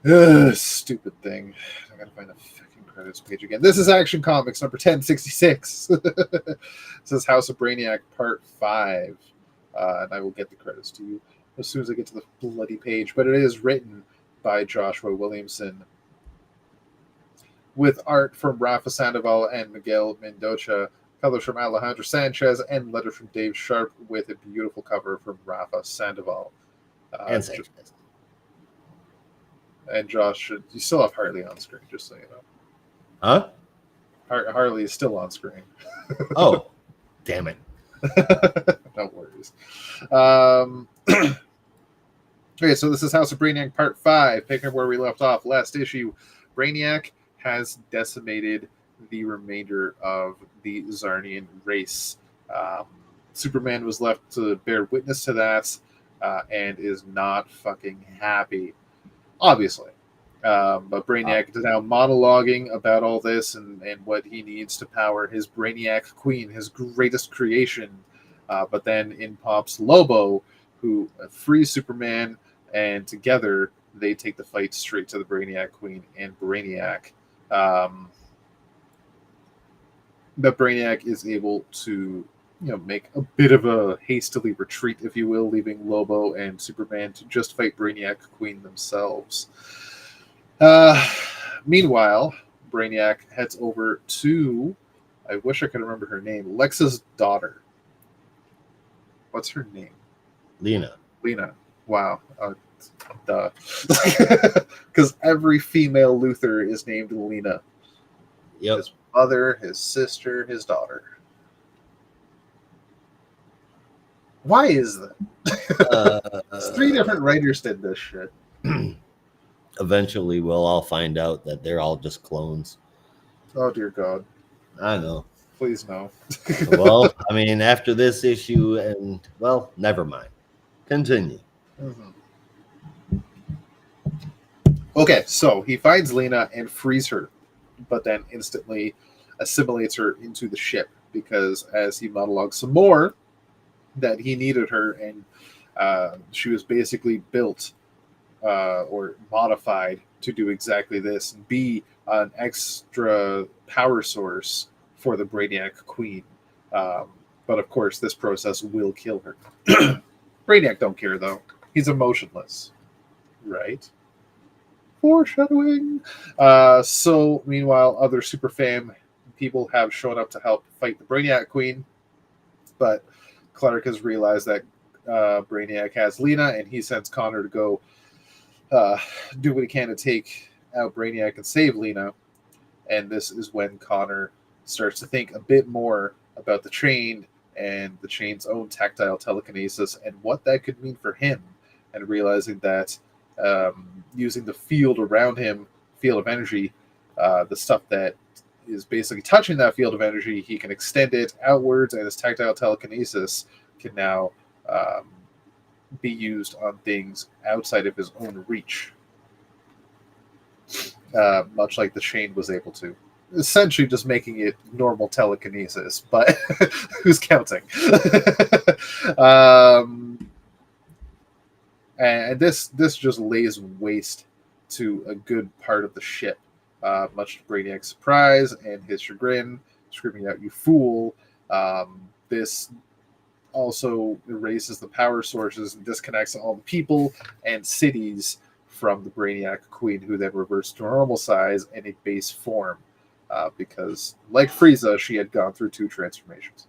again. Stupid thing. I gotta find the fucking credits page again. This is Action Comics number 1066. This is House of Brainiac Part 5. And I will get the credits to you as soon as I get to the bloody page. But it is written by Joshua Williamson with art from Rafa Sandoval and Miguel Mendoza, Colors from Alejandro Sanchez and letters from Dave Sharp with a beautiful cover from Rafa Sandoval. And Sanchez. And Josh, you still have Harley on screen, just so you know. Huh? Harley is still on screen. Oh, damn it. No worries. Okay, so this is House of Brainiac Part 5, picking up where we left off. Last issue, Brainiac has decimated the remainder of the Zarnian race. Superman was left to bear witness to that and is not fucking happy, obviously. But Brainiac is now monologuing about all this and what he needs to power his Brainiac Queen, his greatest creation. But then in pops Lobo, who frees Superman, and together they take the fight straight to the Brainiac Queen and Brainiac. But Brainiac is able to, make a bit of a hastily retreat, if you will, leaving Lobo and Superman to just fight Brainiac Queen themselves. Meanwhile, Brainiac heads over to, I wish I could remember her name, Lexa's daughter. What's her name? Lena. Wow. Duh. Because every female Luthor is named Lena. Yep. His mother, his sister, his daughter. Why is that? 3 different writers did this shit. Eventually, we'll all find out that they're all just clones. Oh, dear God. I know. Please no. Well, I mean, after this issue, and, well, never mind. Continue. Mm-hmm. Okay, so he finds Lena and frees her, but then instantly assimilates her into the ship because as he monologues some more, that he needed her and she was basically built or modified to do exactly this and be an extra power source for the Brainiac Queen. But of course, this process will kill her. Brainiac don't care, though. He's emotionless. Right? Foreshadowing. So, meanwhile, other Super Fam people have shown up to help fight the Brainiac Queen. But Clark has realized that Brainiac has Lena, and he sends Connor to go do what he can to take out Brainiac and save Lena. And this is when Connor starts to think a bit more about the Chain and the Chain's own tactile telekinesis and what that could mean for him, and realizing that using the field around him, field of energy, the stuff that is basically touching that field of energy, he can extend it outwards, and his tactile telekinesis can now be used on things outside of his own reach, much like the Chain was able to. Essentially just making it normal telekinesis, but who's counting? And this just lays waste to a good part of the ship, much to Brainiac's surprise and his chagrin, screaming out, "You fool!" This also erases the power sources and disconnects all the people and cities from the Brainiac Queen, who then reverts to normal size and a base form. Because, like Frieza, she had gone through 2 transformations.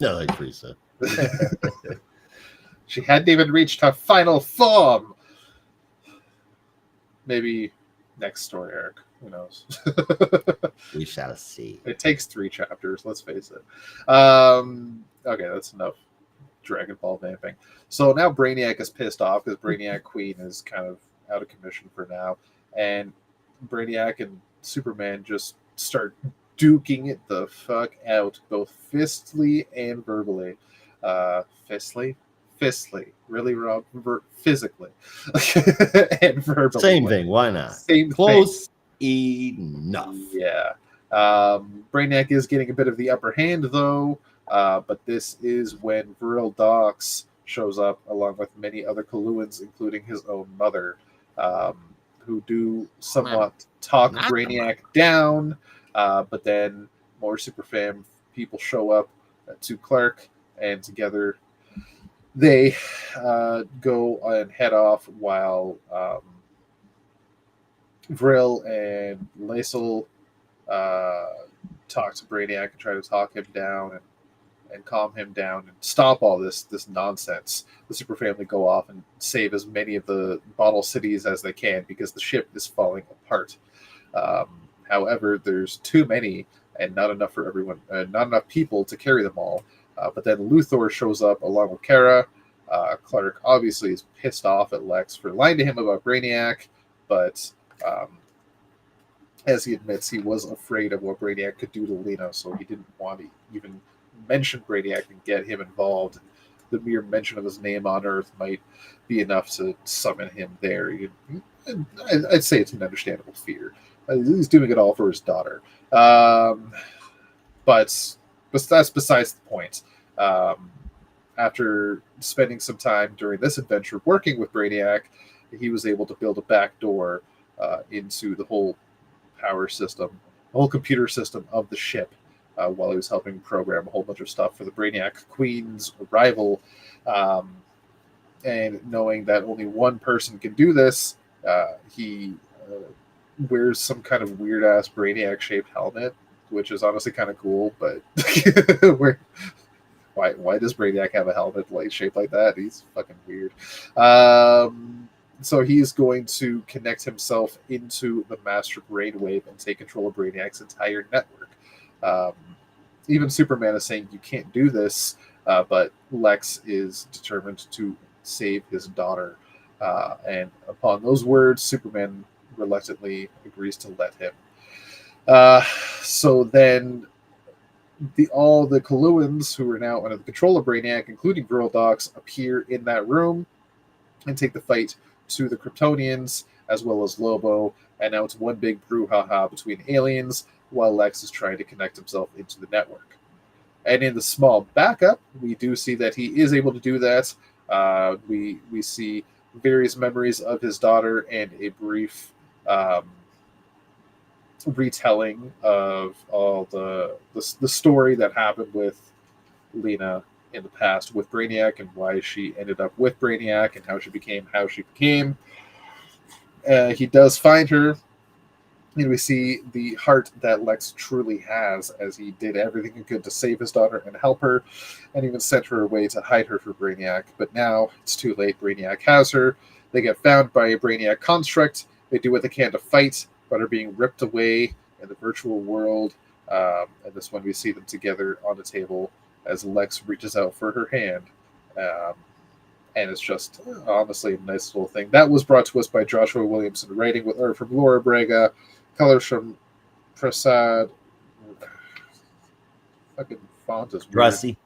No, like Frieza. She hadn't even reached her final form. Maybe next story arc. Who knows? We shall see. It takes 3 chapters, let's face it. Okay, that's enough Dragon Ball vamping. So now Brainiac is pissed off because Brainiac Queen is kind of out of commission for now. And Brainiac and Superman just start duking it the fuck out, both physically and verbally. Fistly. Really wrong. Physically. And verbally. Same thing. Why not? Same Close thing. enough. Yeah. Brainiac is getting a bit of the upper hand, though. But this is when Viril Dox shows up, along with many other Coluans, including his own mother, who do somewhat talk Brainiac down. But then more Super Fam people show up to Clark, and together they go and head off while Vril and Lae'zel talk to Brainiac and try to talk him down and calm him down and stop all this nonsense. The Super Family go off and save as many of the bottle cities as they can because the ship is falling apart. However, there's too many and not enough for everyone, not enough people to carry them all. But then Luthor shows up along with Kara. Clark obviously is pissed off at Lex for lying to him about Brainiac, but as he admits, he was afraid of what Brainiac could do to Lena, so he didn't want to even mention Brainiac and get him involved. The mere mention of his name on Earth might be enough to summon him there. I'd say it's an understandable fear. He's doing it all for his daughter. But that's besides the point. After spending some time during this adventure working with Brainiac, he was able to build a back door into the whole power system, the whole computer system of the ship, while he was helping program a whole bunch of stuff for the Brainiac Queen's arrival. And knowing that only one person can do this, he wears some kind of weird-ass Brainiac-shaped helmet, which is honestly kind of cool, but why does Brainiac have a helmet shaped like that? He's fucking weird. So he's going to connect himself into the Master Brainwave and take control of Brainiac's entire network. Even Superman is saying you can't do this, but Lex is determined to save his daughter. And upon those words, Superman reluctantly agrees to let him. So then all the Coluans, who are now under the control of Brainiac, including Girl Docs, appear in that room and take the fight to the Kryptonians, as well as Lobo, and now it's one big brouhaha between aliens, while Lex is trying to connect himself into the network. And in the small backup, we do see that he is able to do that. We see various memories of his daughter and a brief retelling of all the story that happened with Lena in the past with Brainiac and why she ended up with Brainiac and how she became. He does find her, and we see the heart that Lex truly has, as he did everything he could to save his daughter and help her, and even sent her away to hide her from Brainiac. But now it's too late. Brainiac has her. They get found by a Brainiac construct. They do what they can to fight, but are being ripped away in the virtual world. And this one, we see them together on the table as Lex reaches out for her hand. And it's just honestly a nice little thing. That was brought to us by Joshua Williamson, writing from Laura Braga, colors from Prasad. Fucking font is weird. Dressy.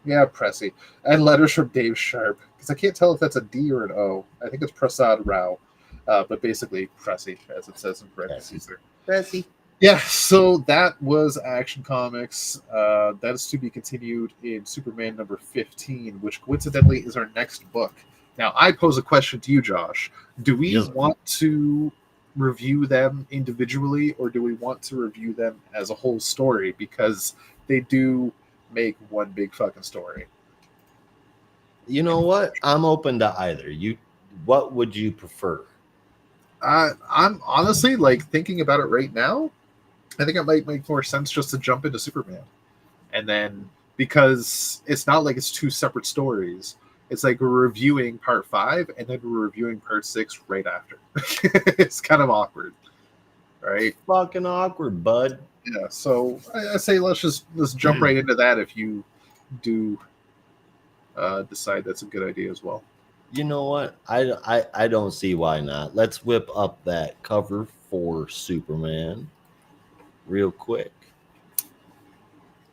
Yeah, Pressy. And letters from Dave Sharp, because I can't tell if that's a D or an O. I think it's Prasad Rao. But basically Pressy, as it says in parentheses there. Dressy. Yeah, so that was Action Comics. That is to be continued in Superman number 15, which coincidentally is our next book. Now, I pose a question to you, Josh. Do we want to review them individually, or do we want to review them as a whole story? Because they do make one big fucking story. You know what? I'm open to either. What would you prefer? I'm honestly thinking about it right now. I think it might make more sense just to jump into Superman. And then, because it's not like it's two separate stories, it's like we're reviewing part 5 and then we're reviewing part 6 right after. It's kind of awkward, right? Fucking awkward, bud. Yeah, so I say let's jump right into that if you do decide that's a good idea as well. You know what? I don't see why not. Let's whip up that cover for Superman real quick.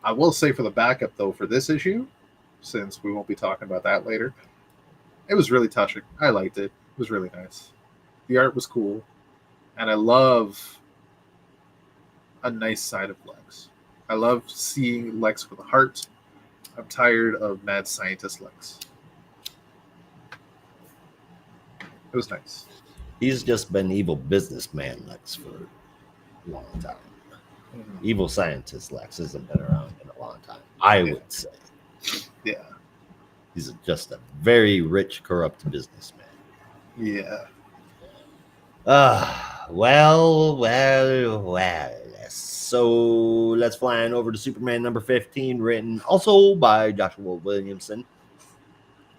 I will say for the backup, though, for this issue, since we won't be talking about that later, it was really touching. I liked it. It was really nice. The art was cool. And I love a nice side of Lex. I love seeing Lex with a heart. I'm tired of mad scientist Lex. It was nice. He's just been evil businessman Lex for a long time. Mm-hmm. Evil scientist Lex hasn't been around in a long time, I would say. Yeah. He's just a very rich, corrupt businessman. Yeah. Well. So let's fly on over to Superman number 15, written also by Joshua Williamson.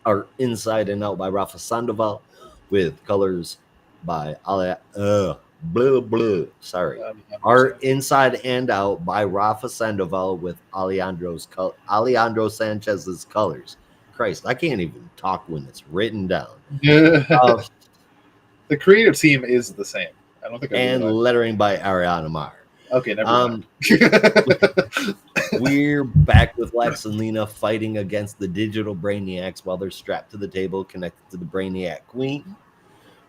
Art inside and out by Rafa Sandoval, with colors by Sorry. Art inside and out by Rafa Sandoval, with Alejandro Sanchez's colors. Christ, I can't even talk when it's written down. The creative team is the same. I don't think. And lettering by Ariana Mar. Okay, never mind. We're back with Lex and Lena fighting against the digital Brainiacs while they're strapped to the table connected to the Brainiac Queen.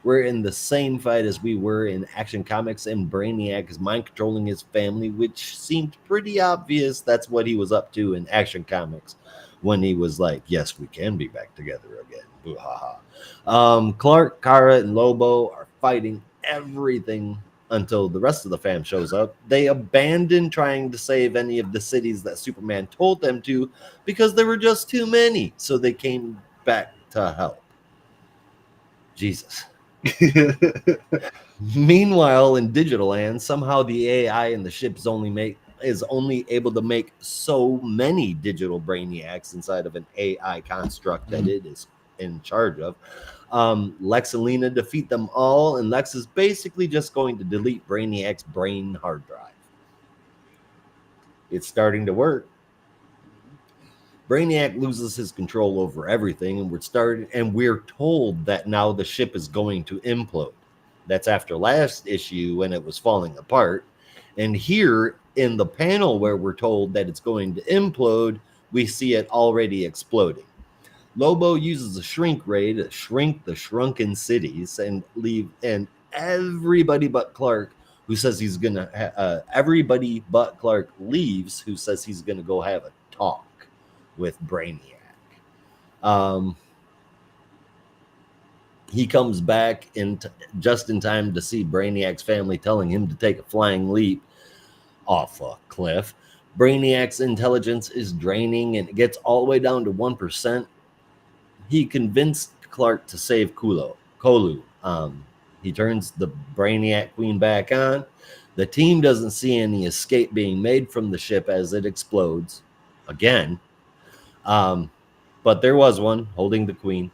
We're in the same fight as we were in Action Comics, and Brainiac is mind controlling his family, which seemed pretty obvious that's what he was up to in Action Comics when he was like, yes, we can be back together again. Boo-ha-ha. Clark, Kara, and Lobo are fighting everything until the rest of the fam shows up. They abandon trying to save any of the cities that Superman told them to because there were just too many, so they came back to help. Jesus. Meanwhile, in Digital Land, somehow the AI in the ship is only able to make so many digital Brainiacs inside of an AI construct that it is in charge of. Lex and Lena defeat them all, and Lex is basically just going to delete Brainiac's brain hard drive. It's starting to work. Brainiac loses his control over everything, and we're told that now the ship is going to implode. That's after last issue when it was falling apart. And here in the panel where we're told that it's going to implode, we see it already exploding. Lobo uses a shrink ray to shrink the shrunken cities and leave, and everybody but Clark, who says he's gonna, everybody but Clark leaves, who says he's gonna go have a talk with Brainiac. He comes back just in time to see Brainiac's family telling him to take a flying leap off a cliff. Brainiac's intelligence is draining, and it gets all the way down to 1%. He convinced Clark to save Kolu. He turns the Brainiac Queen back on. The team doesn't see any escape being made from the ship as it explodes again. But there was one holding the Queen.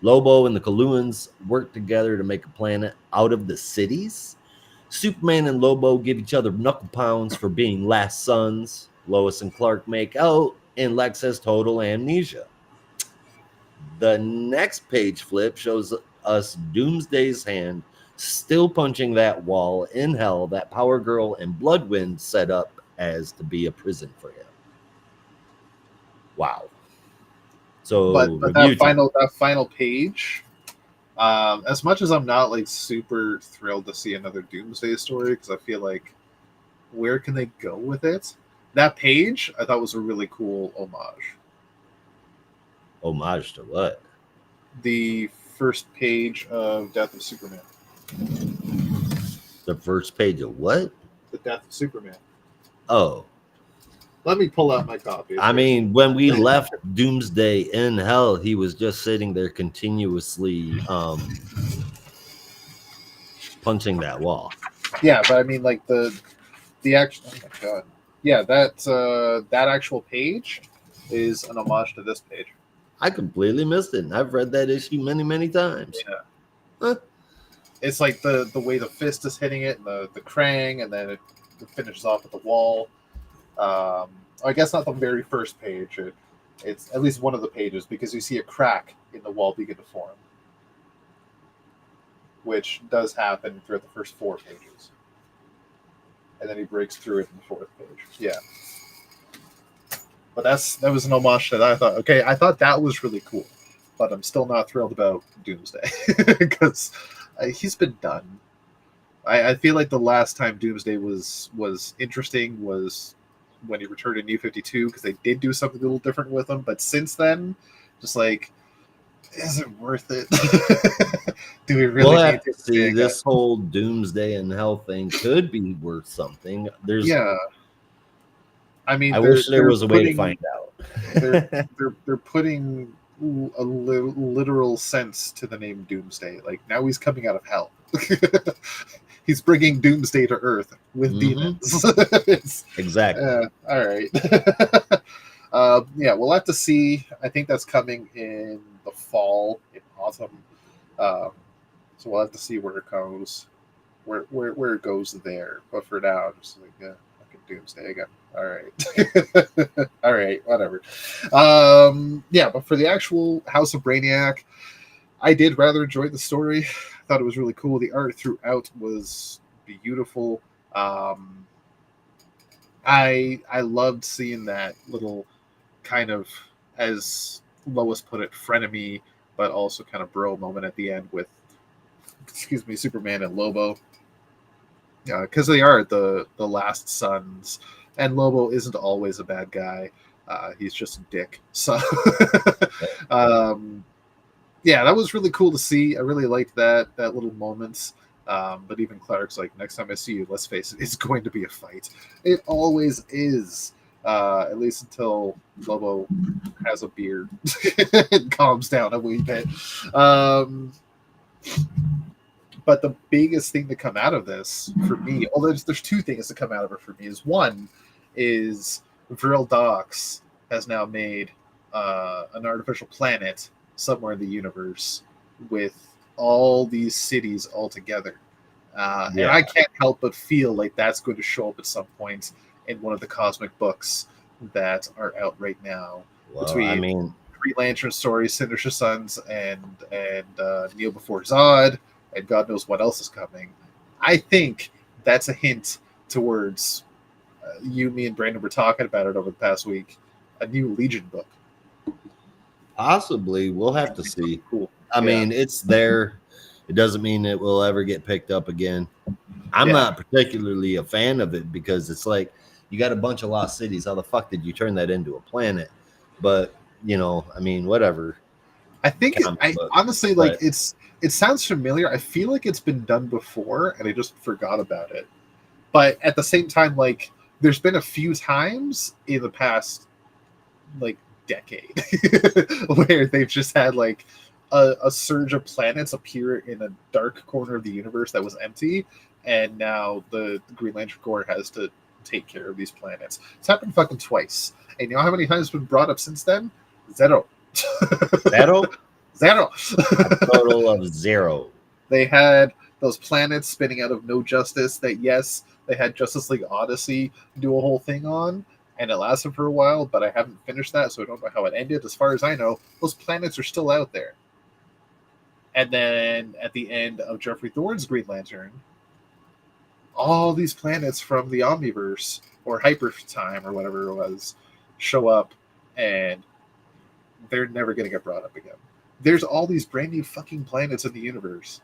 Lobo and the Coluans work together to make a planet out of the cities. Superman and Lobo give each other knuckle pounds for being last sons. Lois and Clark make out, and Lex has total amnesia. The next page flip shows us Doomsday's hand still punching that wall in hell that Power Girl and Bloodwind set up as to be a prison for him. Wow. So but that final page, as much as I'm not like super thrilled to see another Doomsday story, because I feel like where can they go with it? That page I thought was a really cool homage. Homage to what? The first page of Death of Superman. The first page of what? The Death of Superman. Oh. Let me pull out my copy. I mean, when we left Doomsday in hell, he was just sitting there continuously punching that wall. Yeah, but I mean, like the actual. Oh my god. Yeah, that actual page is an homage to this page. I completely missed it. I've read that issue many, many times. Yeah. Huh. It's like the way the fist is hitting it, and the Krang, and then it finishes off at the wall. I guess not the very first page. It's at least one of the pages, because you see a crack in the wall begin to form, which does happen throughout the first 4 pages. And then he breaks through it in the 4th page. Yeah. But that was an homage that I thought, okay, I thought that was really cool. But I'm still not thrilled about Doomsday, because he's been done. I feel like the last time Doomsday was interesting was when he returned in New 52, because they did do something a little different with him. But since then, just like, is it worth it? Do we really we'll need have to see? This whole Doomsday and Hell thing could be worth something. Yeah. I mean, I wish there was a way to find out. they're putting a literal sense to the name Doomsday. Like, now he's coming out of hell. He's bringing Doomsday to Earth with Mhm. demons. It's, Exactly. all right. Yeah, we'll have to see. I think that's coming in the fall, in autumn. Um, so we'll have to see where it goes, where it goes there. But for now, I'm just like, yeah, fucking Doomsday again. All right, all right, whatever. Yeah, but for the actual House of Brainiac, I did rather enjoy the story. I thought it was really cool. The art throughout was beautiful. Um, I loved seeing that little kind of, as Lois put it, frenemy, but also kind of bro moment at the end with, excuse me, Superman and Lobo, because they are the last sons, and Lobo isn't always a bad guy. He's just a dick. So, um, yeah, that was really cool to see. I really liked that little moments. But even Clark's like, next time I see you, let's face it, it's going to be a fight. It always is. At least until Lobo has a beard and calms down a wee bit. But the biggest thing to come out of this for me, well, there's two things to come out of it for me. Is one is Vril Dox has now made an artificial planet somewhere in the universe with all these cities all together. And I can't help but feel like that's going to show up at some point in one of the cosmic books that are out right now. Well, between I mean, Green Lantern stories, Sinister Sons, and Kneel Before Zod, and God knows what else is coming. I think that's a hint towards you, me, and Brandon were talking about it over the past week. A new Legion book. possibly we'll have to see. Cool. I mean, it's there. It doesn't mean it will ever get picked up again. I'm Yeah. not particularly a fan of it because it's like you got a bunch of lost cities. How the fuck did you turn that into a planet? But you know, I mean, whatever. I think I But- honestly like it sounds familiar. I feel like it's been done before and I just forgot about it. But at the same time, like there's been a few times in the past like decade where they've just had like a surge of planets appear in a dark corner of the universe that was empty, and now the Green Lantern Corps has to take care of these planets. It's happened fucking twice. And you know how many times it's been brought up since then? Zero. Zero? Zero. A total of 0. They had those planets spinning out of no justice that, yes, they had Justice League Odyssey do a whole thing on, and it lasted for a while, but I haven't finished that, so I don't know how it ended. As far as I know, those planets are still out there. And then at the end of Jeffrey Thorne's Green Lantern, all these planets from the Omniverse, or Hyper Time, or whatever it was, show up, and they're never going to get brought up again. There's all these brand new fucking planets in the universe.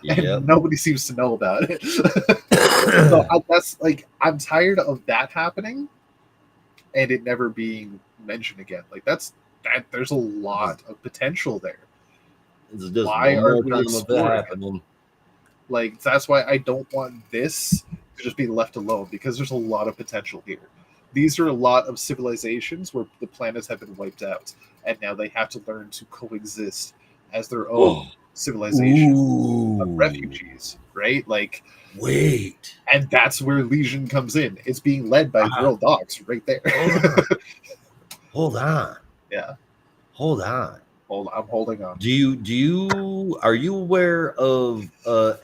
Yep. And nobody seems to know about it. So that's like, I'm tired of that happening and it never being mentioned again. Like that. There's a lot of potential there. It's just Why one are more we time of it exploring it? happening. Like that's why I don't want this to just be left alone, because there's a lot of potential here. These are a lot of civilizations where the planets have been wiped out, and now they have to learn to coexist as their own civilization of Ooh. refugees, right? Like, Wait. and that's where Legion comes in. It's being led by Vril Dox right there. Hold on. Yeah. Hold on. I'm holding on. Are you aware of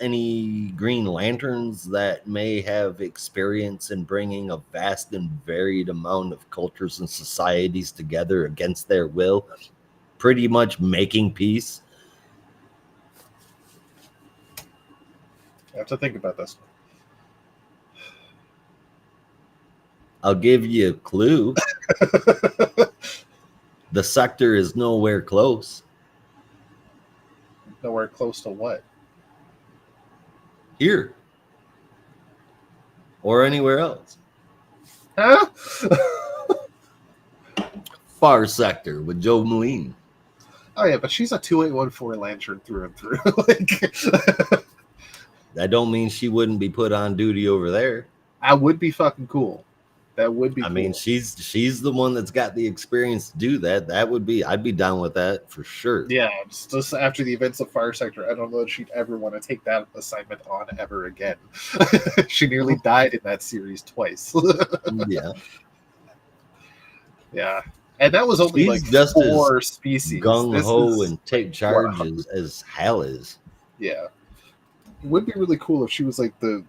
any Green Lanterns that may have experience in bringing a vast and varied amount of cultures and societies together against their will, pretty much making peace? I have to think about this. I'll give you a clue. The sector is nowhere close. Nowhere close to what? Here. Or anywhere else. Huh? Far sector with Joe Moline. Oh yeah, but she's a 2814 Lantern through and through. Like, That don't mean she wouldn't be put on duty over there. that would be fucking cool. That would be I cool. mean, she's the one that's got the experience to do that. I'd be down with that for sure. Yeah, just after the events of Fire Sector, I don't know that she'd ever want to take that assignment on ever again. She nearly died in that series twice. Yeah. Yeah. And that was only She's like just as 4 species. Gung This ho is and take like, charge wow. as Hal is. Yeah. It would be really cool if she was like the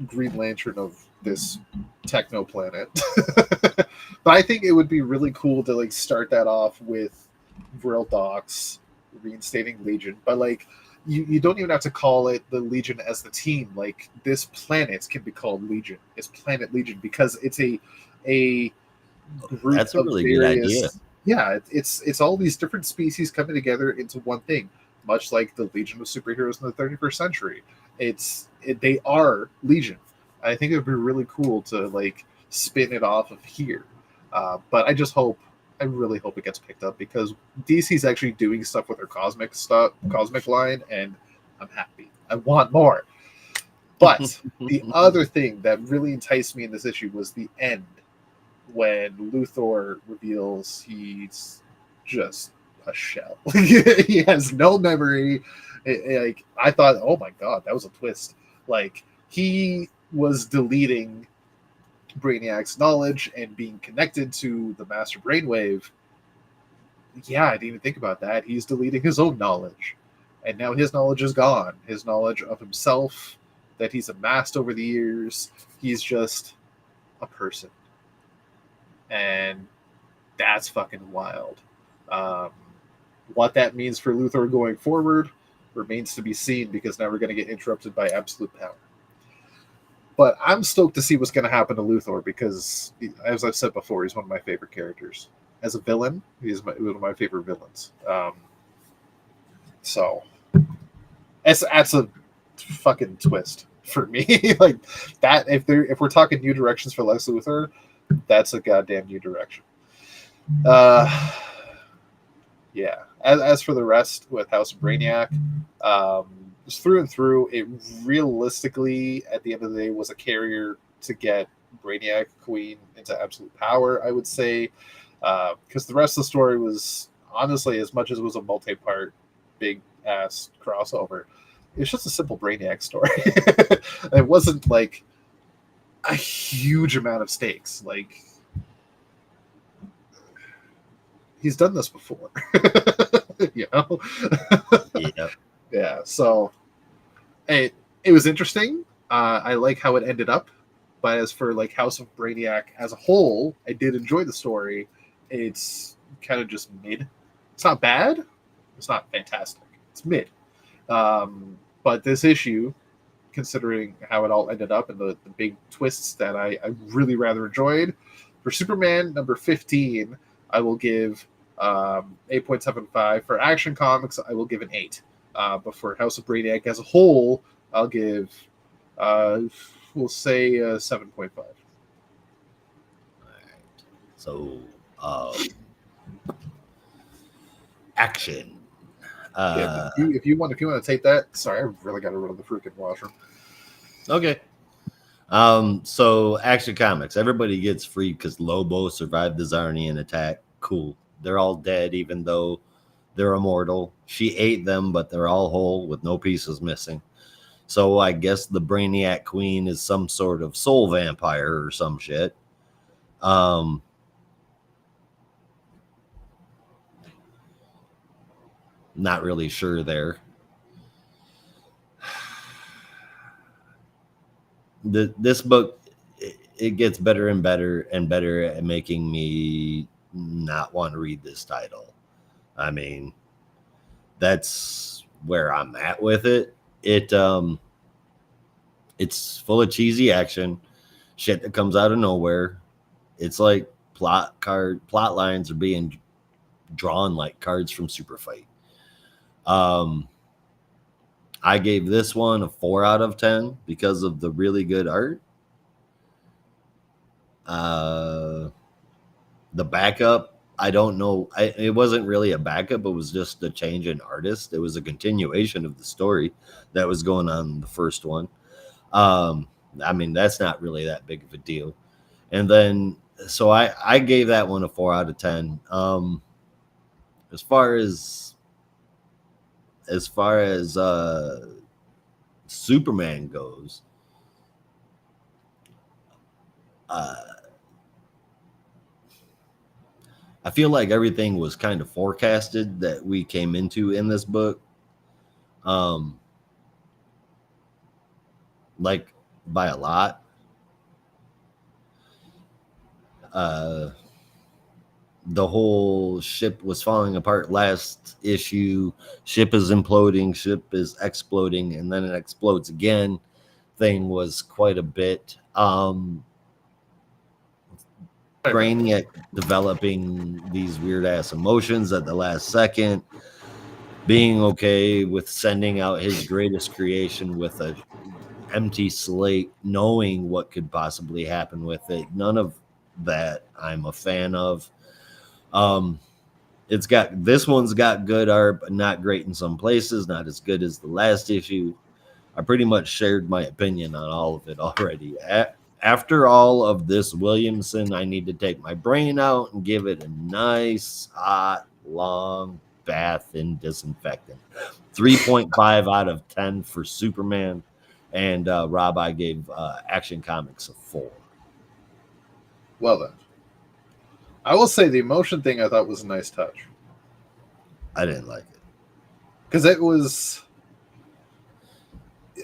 Green Lantern of this techno planet. But I think it would be really cool to like start that off with Vril Dox reinstating Legion. But like you don't even have to call it the Legion as the team. Like this planet can be called Legion. It's Planet Legion because it's a group That's a of really good idea. Yeah, it's all these different species coming together into one thing, much like the Legion of Superheroes in the 31st century. They are Legion. I think it would be really cool to like spin it off of here. But I really hope it gets picked up because DC's actually doing stuff with their cosmic line, and I'm happy. I want more. But the other thing that really enticed me in this issue was the end, when Luthor reveals he's just a shell. He has no memory. Like I thought, oh my god, that was a twist. Like he was deleting Brainiac's knowledge and being connected to the Master Brainwave. Yeah, I didn't even think about that. He's deleting his own knowledge, and now his knowledge is gone. His knowledge of himself that he's amassed over the years. He's just a person. And that's fucking wild. What that means for Luthor going forward remains to be seen because now we're going to get interrupted by absolute power. But I'm stoked to see what's going to happen to Luthor because, as I've said before, he's one of my favorite characters. As a villain, he's one of my favorite villains. So, that's a fucking twist for me. Like that, if we're talking new directions for Lex Luthor, that's a goddamn new direction. Yeah. As for the rest with House of Brainiac, just through and through, it realistically, at the end of the day, was a carrier to get Brainiac Queen into absolute power, I would say. Because the rest of the story was, honestly, as much as it was a multi-part, big-ass crossover, it's just a simple Brainiac story. It wasn't like a huge amount of stakes. Like he's done this before. You know? Yep. Yeah, so it was interesting. I like how it ended up, but as for like House of Brainiac as a whole, I did enjoy the story. It's kind of just mid. It's not bad. It's not fantastic. It's mid. But this issue, considering how it all ended up and the big twists that I really rather enjoyed, for Superman number 15, I will give 8.75. For Action Comics, I will give an 8. But for House of Brainiac as a whole, I'll give, we'll say 7.5. All right. So, action. Yeah, if you want to take that, sorry, I really got to run to the freaking washroom. Okay. So Action Comics, everybody gets free because Lobo survived the Zarnian attack. Cool. They're all dead, even though they're immortal. She ate them, but they're all whole with no pieces missing. So I guess the Brainiac Queen is some sort of soul vampire or some shit. Not really sure there. This book, it gets better and better and better at making me not want to read this title. I mean, that's where I'm at with it. It's full of cheesy action, shit that comes out of nowhere. It's like plot lines are being drawn like cards from Super Fight. I gave this one a 4 out of 10 because of the really good art. The backup, I don't know. It wasn't really a backup. It was just a change in artist. It was a continuation of the story that was going on in the first one. I mean, that's not really that big of a deal. And then, so I gave that one a 4 out of 10. As far as Superman goes, I feel like everything was kind of forecasted that we came into in this book. Like by a lot. The whole ship was falling apart last issue. Ship is imploding, ship is exploding, and then it explodes again. Thing was quite a bit. Brainiac developing these weird ass emotions at the last second, being okay with sending out his greatest creation with a empty slate, knowing what could possibly happen with it. None of that I'm a fan of. It's got, this one's got good art, but not great in some places, not as good as the last issue. I pretty much shared my opinion on all of it already. After all of this Williamson, I need to take my brain out and give it a nice, hot, long bath in disinfectant. 3.5 out of 10 for Superman. And Rob, I gave Action Comics a 4. Well then. I will say the emotion thing I thought was a nice touch. I didn't like it. Because it was...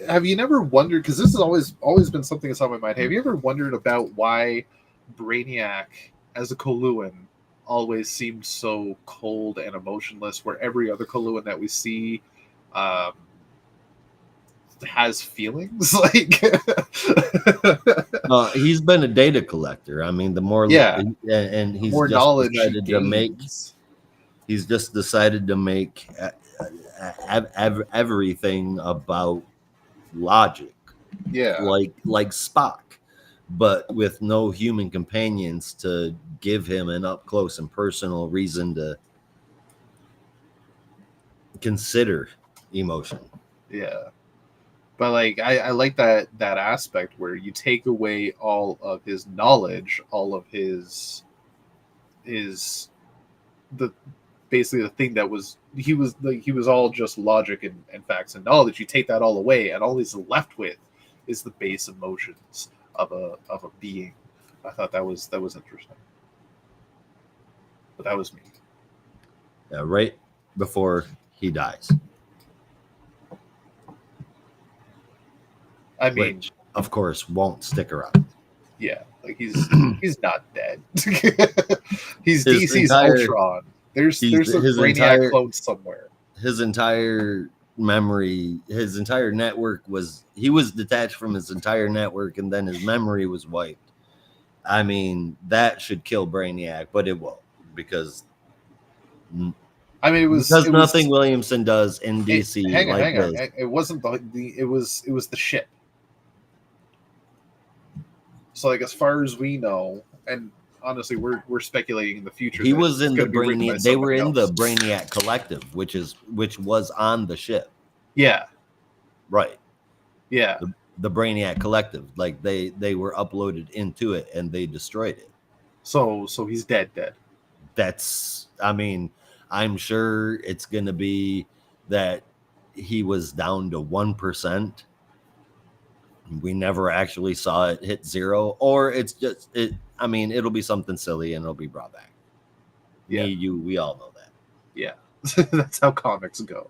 Have you never wondered, because this has always been something that's on my mind, have you ever wondered about why Brainiac as a Coluan always seemed so cold and emotionless, where every other Coluan that we see has feelings? Like, he's been a data collector. I mean, the more, and he's more just knowledge decided to make. He's just decided to make everything about logic, like Spock, but with no human companions to give him an up close and personal reason to consider emotion. Yeah. But like I like that aspect where you take away all of his knowledge, all of his basically the thing that was he was all just logic and facts and knowledge. You take that all away, and all he's left with is the base emotions of a being. I thought that was interesting. But that was me. Yeah, right before he dies. I mean, which, of course, won't stick around. Yeah, like he's not dead. He's DC's Ultron. There's some Brainiac clone somewhere. His entire memory, his entire network he was detached from his entire network, and then his memory was wiped. I mean, that should kill Brainiac, but it won't, because it was nothing Williamson does in DC. Hang on. It wasn't it was the ship. So, like, as far as we know, and honestly, we're speculating in the future. He was in the Brainiac. They were in the Brainiac Collective, which was on the ship. Yeah. Right. Yeah. The Brainiac Collective, like they were uploaded into it and they destroyed it. So he's dead. That's. I mean, I'm sure it's gonna be that he was down to 1%. We never actually saw it hit 0, or it's just it. I mean, it'll be something silly and it'll be brought back. Yeah, we all know that. Yeah, that's how comics go.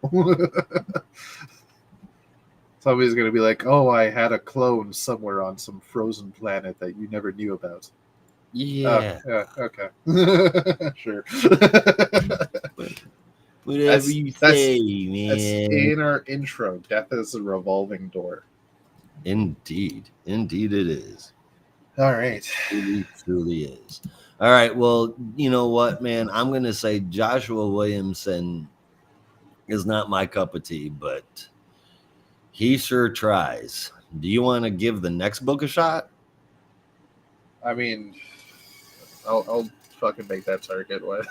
Somebody's gonna be like, "Oh, I had a clone somewhere on some frozen planet that you never knew about." Yeah. Okay. Sure. Whatever you say, man. That's in our intro. Death is a revolving door. Indeed it is. All right, it truly is. All right, well, you know what, man, I'm gonna say Joshua Williamson is not my cup of tea, but he sure tries. Do you want to give the next book a shot? I mean, I'll fucking make that target. What?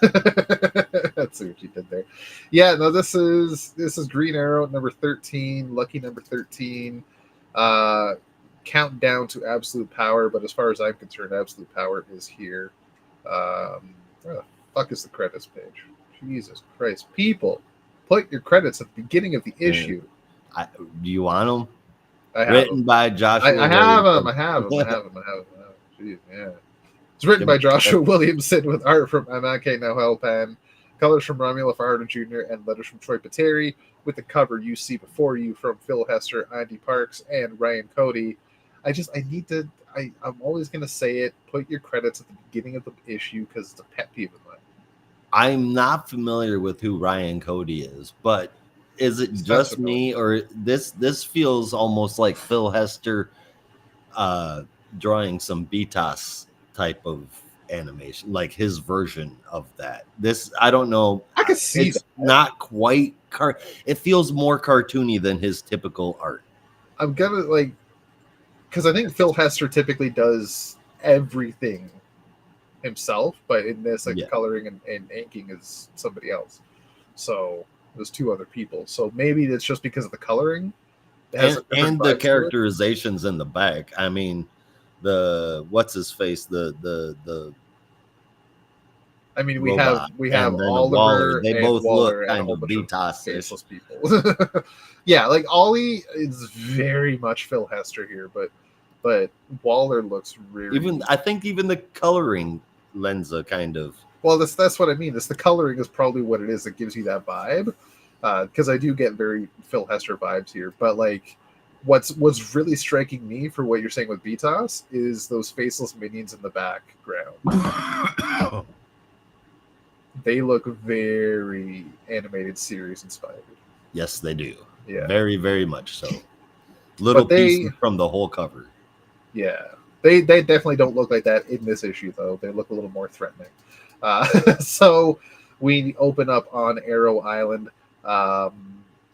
Let's see what you did there. Yeah, no, this is Green Arrow number 13, Lucky number 13. countdown to absolute power, but as far as I'm concerned, absolute power is here. Where the fuck is the credits page? Jesus Christ. People, put your credits at the beginning of the issue. Do you want them? I have Written them. by Joshua. I have them. Williamson. I have them. Jeez, yeah. It's written by Joshua Williamson with art from Amake Nohelpan, colors from Romulo Fajardo Jr., and letters from Troy Pateri, with the cover you see before you from Phil Hester, Andy Parks, and Ryan Cody. I'm always going to say it. Put your credits at the beginning of the issue because it's a pet peeve of mine. I'm not familiar with who Ryan Cody is, but is it just me, or this feels almost like Phil Hester drawing some Betas type of animation, like his version of that. This, I don't know. I can see it's that. not quite it feels more cartoony than his typical art. I'm gonna because I think Phil Hester typically does everything himself, but in this, coloring and inking is somebody else. So there's two other people. So maybe it's just because of the coloring and the characterizations in the back. I mean, the what's his face, I mean, we robot, have Oliver. Waller. They both Waller look kind of Betas faceless people. Yeah, like Ollie is very much Phil Hester here, but Waller looks really. I think even the coloring lends a kind of. Well, that's what I mean. The coloring is probably what it is that gives you that vibe, because I do get very Phil Hester vibes here. But like, what's really striking me for what you're saying with Betas is those faceless minions in the background. They look very animated series inspired. Yes, they do. Yeah, very, very much so. Little pieces from the whole cover. Yeah, they definitely don't look like that in this issue, though. They look a little more threatening. So we open up on Arrow Island.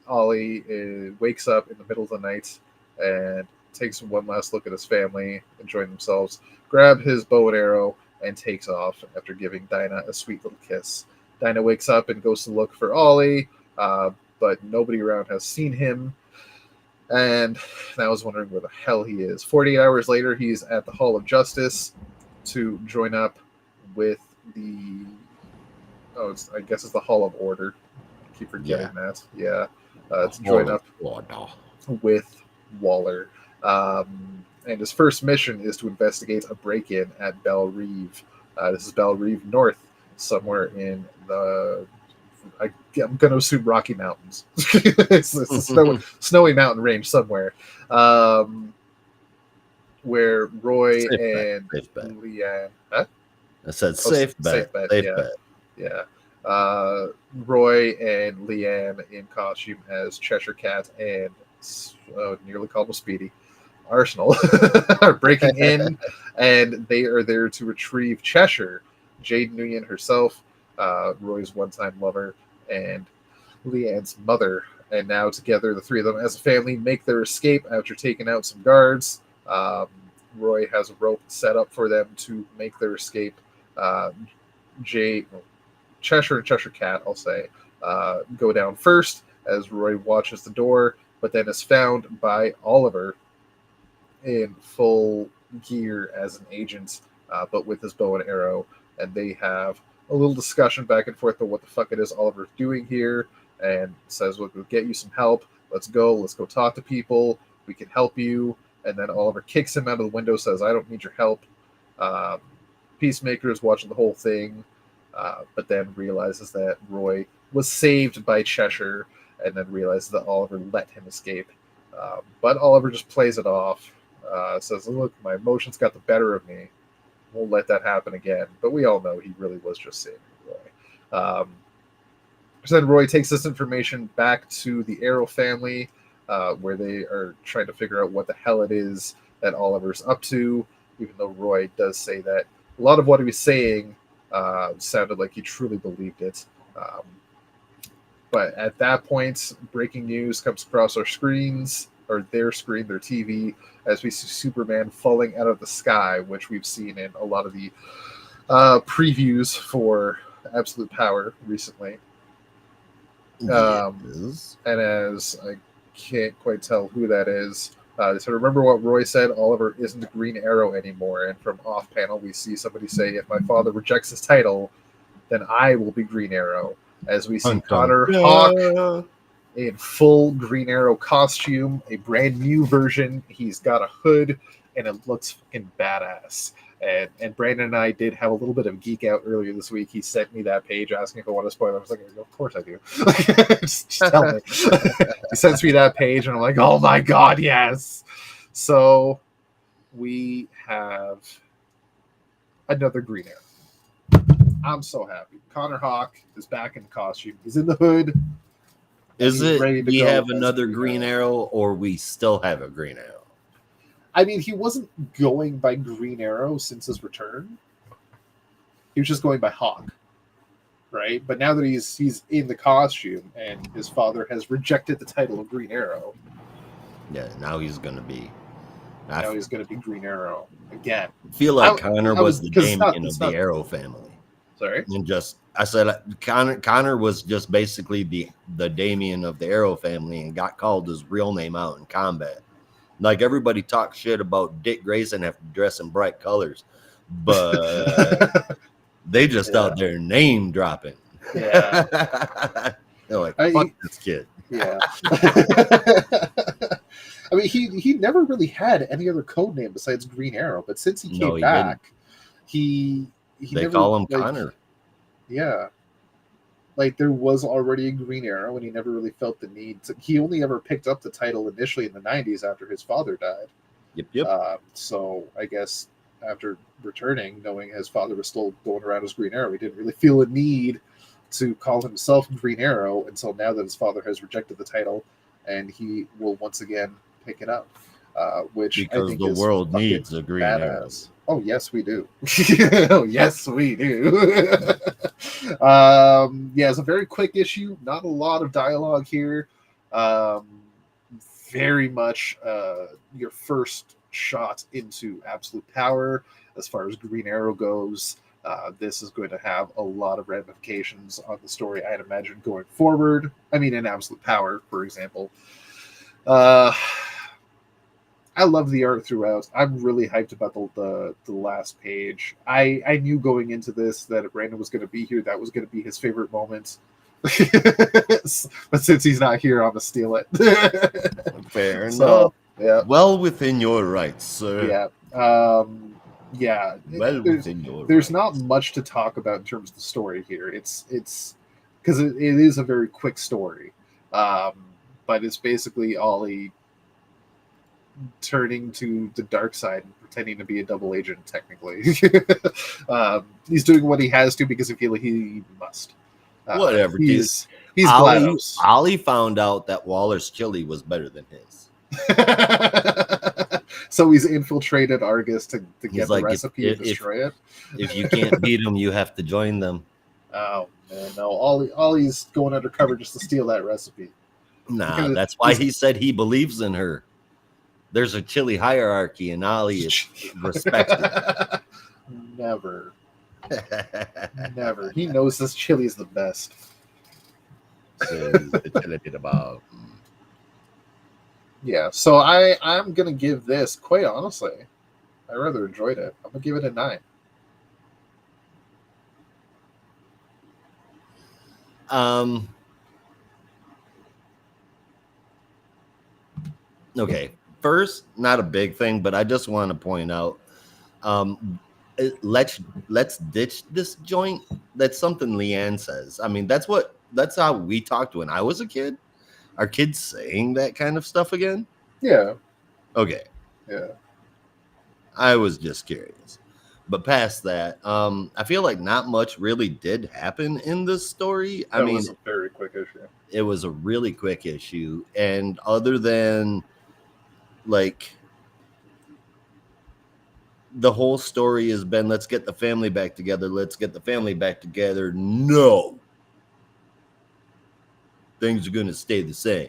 Ollie wakes up in the middle of the night and takes one last look at his family, enjoying themselves, grab his bow and arrow, and takes off after giving Dinah a sweet little kiss. Dinah wakes up and goes to look for Ollie, but nobody around has seen him. And I was wondering where the hell he is. 48 hours later, he's at the Hall of Justice to join up with the... I guess it's the Hall of Order. I keep forgetting that. Yeah. To join up with Waller. And his first mission is to investigate a break-in at Belle Reve. This is Belle Reve North, somewhere in the... I'm going to assume Rocky Mountains. It's a snowy mountain range somewhere. Where Roy and Leanne... Huh? I said safe bet. Yeah. Roy and Leanne in costume as Cheshire Cat and nearly called him Speedy Arsenal are breaking in, and they are there to retrieve Cheshire, Jade Nguyen herself, Roy's one-time lover, and Leanne's mother. And now together, the three of them as a family make their escape after taking out some guards. Roy has a rope set up for them to make their escape. Cheshire and Cheshire Cat, I'll say, go down first as Roy watches the door, but then is found by Oliver in full gear as an agent, but with his bow and arrow. And they have a little discussion back and forth about what the fuck it is Oliver's doing here, and says, "Look, we'll get you some help. Let's go talk to people. We can help you." And then Oliver kicks him out of the window, says, "I don't need your help." Peacemaker is watching the whole thing, but then realizes that Roy was saved by Cheshire, and then realizes that Oliver let him escape. But Oliver just plays it off, says, "Look, my emotions got the better of me. Won't let that happen again." But we all know he really was just saving Roy. So then Roy takes this information back to the Arrow family, where they are trying to figure out what the hell it is that Oliver's up to, even though Roy does say that a lot of what he was saying sounded like he truly believed it. But at that point, breaking news comes across our screens, or their screen, their TV, as we see Superman falling out of the sky, which we've seen in a lot of the previews for Absolute Power recently. And as I can't quite tell who that is, So remember what Roy said, Oliver isn't a Green Arrow anymore. And from off panel, we see somebody say, if my father rejects his title, then I will be Green Arrow. As we see Dun, dun, Connor dun. Hawk in full Green Arrow costume, a brand new version. He's got a hood, and it looks fucking badass. And Brandon and I did have a little bit of geek out earlier this week. He sent me that page asking if I want to spoil it. I was like, of course I do. just tell me. He sends me that page, and I'm like, oh my god, yes. So we have another Green Arrow. I'm so happy. Connor Hawk is back in costume. He's in the hood. Is He's it ready to we go have as another Green Green Arrow, or we still have a Green Arrow? I mean, he wasn't going by Green Arrow since his return. He was just going by Hawk, right? But now that he's in the costume and his father has rejected the title of Green Arrow, Yeah, now he's gonna be. I now he's going to be Green Arrow again. feel like I- Connor I was was- the 'cause it's not- Damien it's of the not- Arrow family, Sorry. and just I said Connor was just basically the Damien of the Arrow family, and got called his real name out in combat. Like everybody talks shit about Dick Grayson have to dress in bright colors, but they just out there name dropping. Yeah. They're like, I- fuck this kid. Yeah. I mean, he never really had any other code name besides Green Arrow, but since he came No, he back, he They never, call him like, Connor. Yeah. Like there was already a Green Arrow, and he never really felt the need to. He only ever picked up the title initially in the '90s after his father died. Yep. So I guess after returning, knowing his father was still going around as Green Arrow, he didn't really feel a need to call himself Green Arrow until now that his father has rejected the title, and he will once again pick it up. Which I Because think the is world fucking needs a Green Arrow. badass. Oh yes, we do. Oh yes, we do. Yeah, it's a very quick issue. Not a lot of dialogue here. Very much your first shot into absolute power as far as Green Arrow goes. This is going to have a lot of ramifications on the story, I'd imagine, going forward. I mean, in Absolute Power, for example. I love the art throughout. I'm really hyped about the last page. I knew going into this that if Brandon was going to be here, that was going to be his favorite moment. But since he's not here, I'm going to steal it. Fair So, yeah. Well within your rights, sir. Yeah. Yeah. Well within your There's rights. not much to talk about in terms of the story here. It's because it is a very quick story. But it's basically Ollie turning to the dark side and pretending to be a double agent, technically. He's doing what he has to because he must. Whatever, dude. He's Ollie, GLaDOS. Ollie found out that Waller's chili was better than his. So he's infiltrated Argus to get He's the like, recipe if- and destroy it. If you can't beat them, you have to join them. Oh man, no! Ollie's going undercover just to steal that recipe. Nah, Because that's why he's- he said he believes in her. There's a chili hierarchy, and Ollie is respected. Never. He knows this chili is the best. Yeah, so I'm gonna give this, quite honestly, I rather enjoyed it. I'm gonna give it a 9. Okay. First, not a big thing, but I just want to point out, let's ditch this joint. That's something Leanne says. I mean, that's how we talked when I was a kid. Are kids saying that kind of stuff again? Yeah, Okay. yeah. I was just curious. But past that, I feel like not much really did happen in this story. I That mean, was a very quick issue. it was a really quick issue. And other than like the whole story has been, let's get the family back together. Let's get the family back together. No. Things are going to stay the same.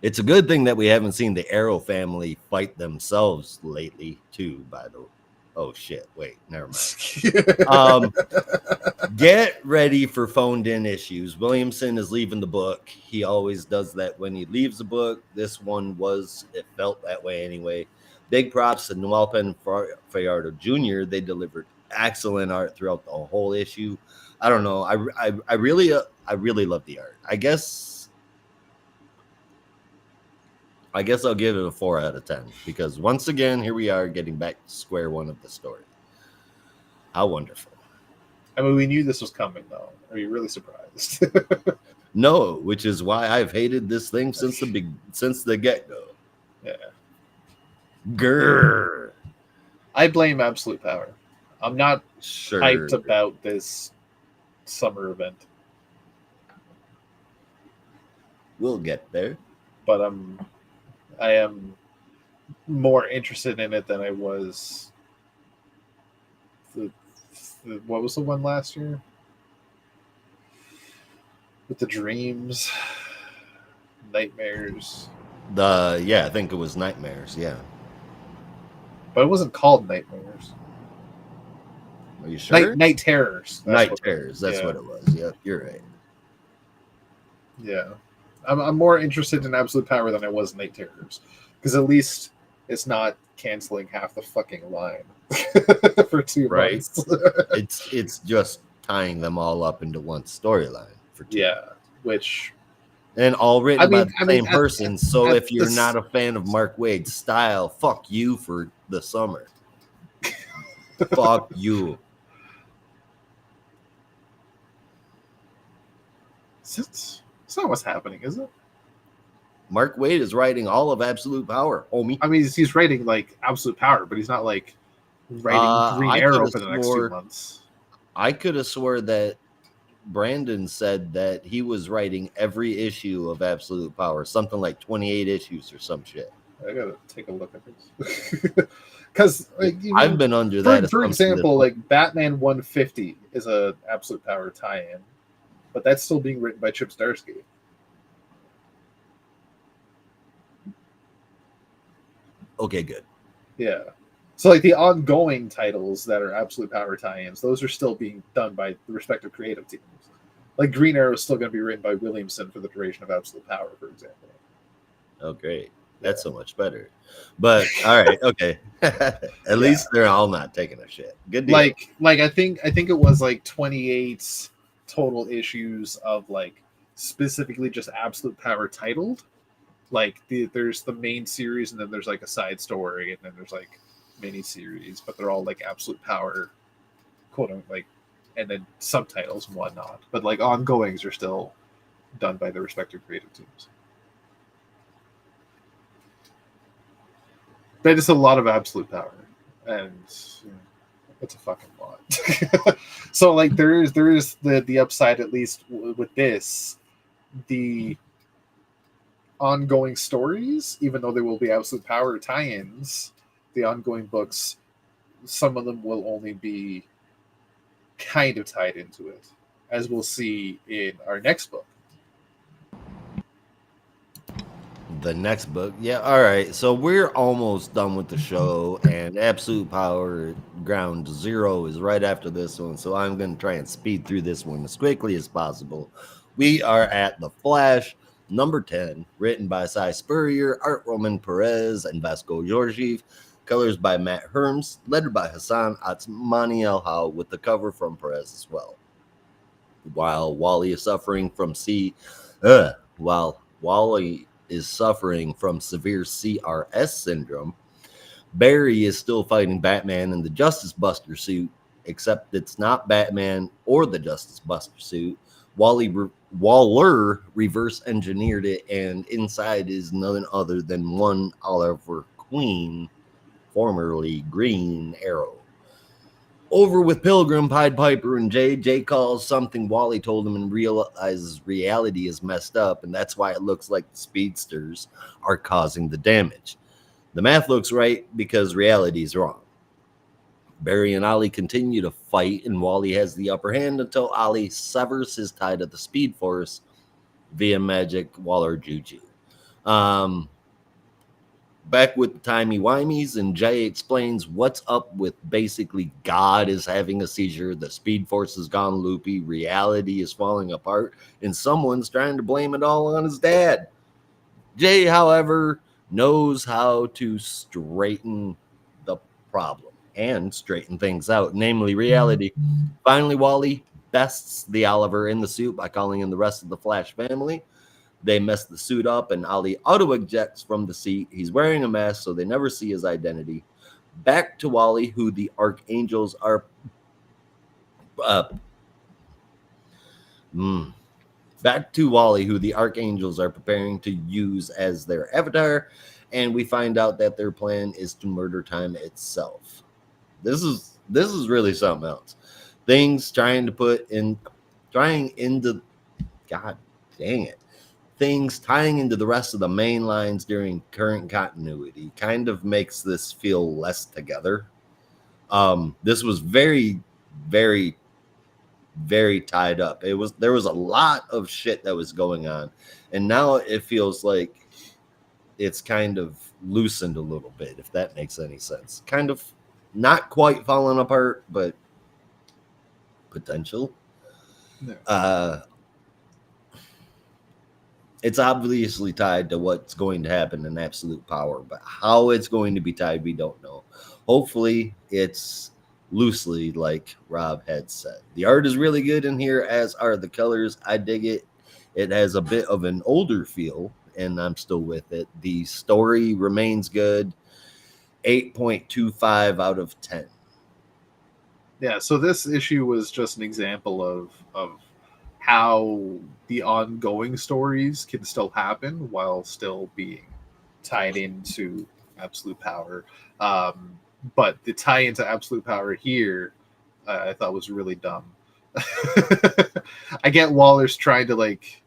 It's a good thing that we haven't seen the Arrow family fight themselves lately, too, by the way. Oh shit! Wait, never mind. Get ready for phoned in issues. Williamson is leaving the book. He always does that when he leaves the book. This one it felt that way anyway. Big props to Noelpen Fajardo Jr. They delivered excellent art throughout the whole issue. I don't know. I really love the art. I guess I'll give it a 4 out of 10 because once again, here we are getting back to square one of the story. How wonderful. I mean, we knew this was coming, though. Are you really surprised? No, which is why I've hated this thing since the get-go. Yeah. Grrr. I blame Absolute Power. I'm not Sure. hyped about this summer event, We'll get there. but I am more interested in it than I was. What was the one last year? With the dreams, nightmares. I think it was Nightmares. Yeah. But it wasn't called Nightmares. Are you sure? Night Terrors. Night Terrors. That's yeah. what it was. Yep, you're right. Yeah. I'm more interested in Absolute Power than I was Night Terrors. Because at least it's not canceling half the fucking line for 2 Right. months. It's just tying them all up into one storyline for 2. Yeah. Which, And all written by the same at- person. So at if you're the- not a fan of Mark Waid's style, fuck you for the summer. Fuck you. it's not what's happening, is it? Mark Waid is writing all of Absolute Power, homie. I mean, he's writing like Absolute Power, but he's not like writing Green I Arrow could've for the next swore- 2 months. I could have swore that Brandon said that he was writing every issue of Absolute Power, something like 28 issues or some shit. I gotta take a look at this. Because like, I've been under that. for assumption example, that- like Batman 150 is a Absolute Power tie-in, but that's still being written by Chip Zdarsky. okay, good. Yeah. So like the ongoing titles that are Absolute Power tie-ins, those are still being done by the respective creative teams. Like Green Arrow is still going to be written by Williamson for the duration of Absolute Power, for example. Oh, great. That's so much better. But all right, okay. At least they're all not taking a shit. Good deal. Like I think it was like 28 total issues of like specifically just Absolute Power titled. Like there's the main series, and then there's like a side story, and then there's like mini series, but they're all like Absolute Power, quote unquote, like, and then subtitles and whatnot. But like ongoings are still done by the respective creative teams. That is a lot of Absolute Power, and it's a fucking lot. So like there is the upside, at least with this, the ongoing stories, even though there will be Absolute Power tie-ins, the ongoing books, some of them will only be kind of tied into it, as we'll see in our next book. The next book. Yeah, all right. So we're almost done with the show, and Absolute Power Ground Zero is right after this one. So I'm going to try and speed through this one as quickly as possible. We are at The Flash, number 10, written by Cy Spurrier, art Roman Perez, and Vasco Georgiev, colors by Matt Herms, lettered by Hassan Atsmani El-How, with the cover from Perez as well. While Wally is suffering from severe CRS syndrome, Barry is still fighting Batman in the Justice Buster suit, except it's not Batman or the Justice Buster suit. Waller reverse engineered it, and inside is none other than one Oliver Queen, formerly Green Arrow. Over with Pilgrim, Pied Piper, and Jay. Jay calls something Wally told him and realizes reality is messed up, and that's why it looks like the speedsters are causing the damage. The math looks right because reality is wrong. Barry and Ollie continue to fight, and Wally has the upper hand until Ollie severs his tie to the Speed Force via magic Waller Juju. Barry back with the timey-wimeys, and Jay explains what's up with basically God is having a seizure, the Speed Force has gone loopy, reality is falling apart, and someone's trying to blame it all on his dad. Jay, however, knows how to straighten the problem and straighten things out, namely reality. Finally, Wally bests the Oliver in the suit by calling in the rest of the Flash family. They mess the suit up, and Ollie auto-ejects from the seat. He's wearing a mask, so they never see his identity. Back to Wally, who the Archangels are... Back to Wally, who the Archangels are preparing to use as their avatar, and we find out that their plan is to murder time itself. This is really something else. Things tying into the rest of the main lines during current continuity kind of makes this feel less together. This was very, very, very tied up. There was a lot of shit that was going on, and now it feels like it's kind of loosened a little bit, if that makes any sense. Kind of not quite falling apart, but potential. No. It's obviously tied to what's going to happen in Absolute Power, but how it's going to be tied, we don't know. Hopefully, it's loosely like Rob had said. The art is really good in here, as are the colors. I dig it. It has a bit of an older feel, and I'm still with it. The story remains good. 8.25 out of 10. Yeah, so this issue was just an example of how the ongoing stories can still happen while still being tied into Absolute Power. But the tie into Absolute Power here, I thought was really dumb. I get Waller's trying to like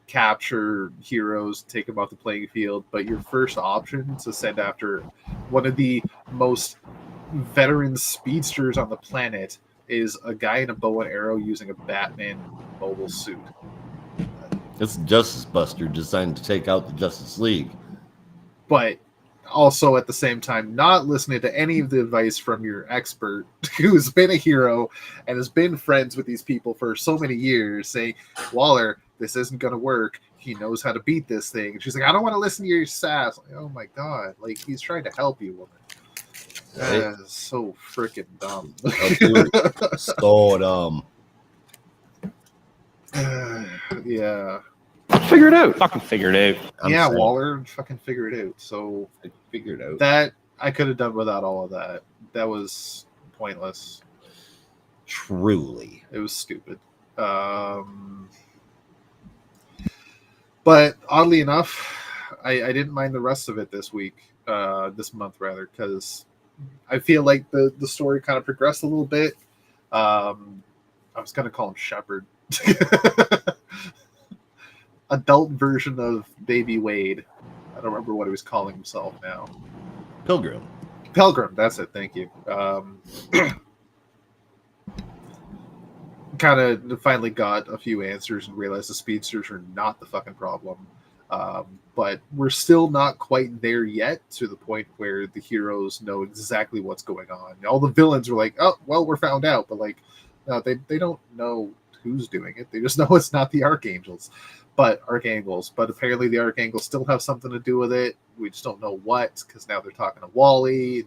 capture heroes, take them off the playing field, but your first option to send after one of the most veteran speedsters on the planet is a guy in a bow and arrow using a Batman mobile suit. It's Justice Buster designed to take out the Justice League. But also at the same time, not listening to any of the advice from your expert who's been a hero and has been friends with these people for so many years, saying, Waller, this isn't going to work. He knows how to beat this thing. And she's like, I don't want to listen to your sass. Like, oh my God. Like, he's trying to help you, woman. That is so freaking dumb. So dumb. Yeah. Figure it out. Fucking figure it out. I'm yeah, saying, Waller, fucking figure it out. So I figured out. that I could have done without all of that. That was pointless. Truly. It was stupid. But oddly enough, I didn't mind the rest of it this month rather, because I feel like the story kind of progressed a little bit. I was going to call him Shepherd. Adult version of Baby Wade. I don't remember what he was calling himself now. Pilgrim. That's it. Thank you. Kind of finally got a few answers and realized the speedsters are not the fucking problem. But we're still not quite there yet, to the point where the heroes know exactly what's going on. All the villains were like, oh, well, we're found out. But like, no, they don't know who's doing it. They just know it's not the Archangels. But apparently the Archangels still have something to do with it. We just don't know what, because now they're talking to Wally.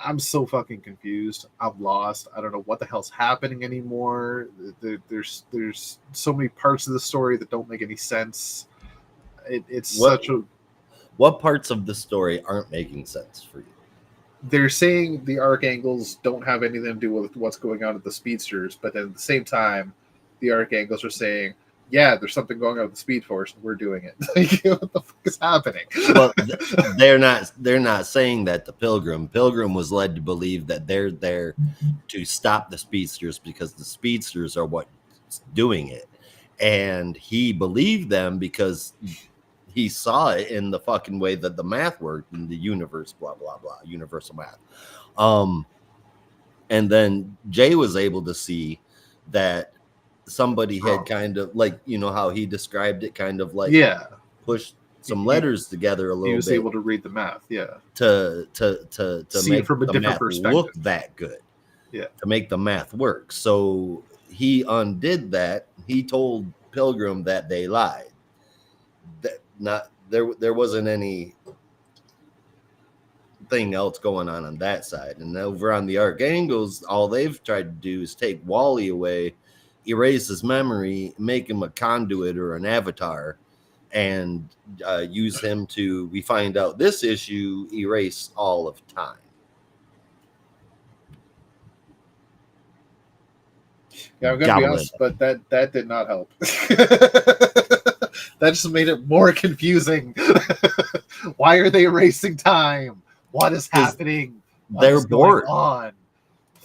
I'm so fucking confused. I'm lost. I don't know what the hell's happening anymore. There's so many parts of the story that don't make any sense. What parts of the story aren't making sense for you? They're saying the Archangels don't have anything to do with what's going on with the speedsters, but then at the same time, the Archangels are saying, yeah, there's something going on with the Speed Force, and we're doing it. Like, what the fuck is happening? Well, they're not saying that to Pilgrim. Pilgrim was led to believe that they're there to stop the speedsters because the speedsters are what's doing it. And he believed them because he saw it in the fucking way that the math worked in the universe, blah, blah, blah, universal math. And then Jay was able to see that somebody had kind of, like, you know how he described it, kind of like pushed some letters together a He little was bit able to read the math. Yeah. to See make it from a the different math perspective. look that good. Yeah. To make the math work. So he undid that. He told Pilgrim that they lied. That not there wasn't any thing else going on that side. And over on the Archangels, all they've tried to do is take Wally away, erase his memory, make him a conduit or an avatar, and use him to, we find out this issue, erase all of time. Yeah, I'm gonna be Goblin. honest, but that did not help. That just made it more confusing. Why are they erasing time? What is happening? What They're is going bored. on?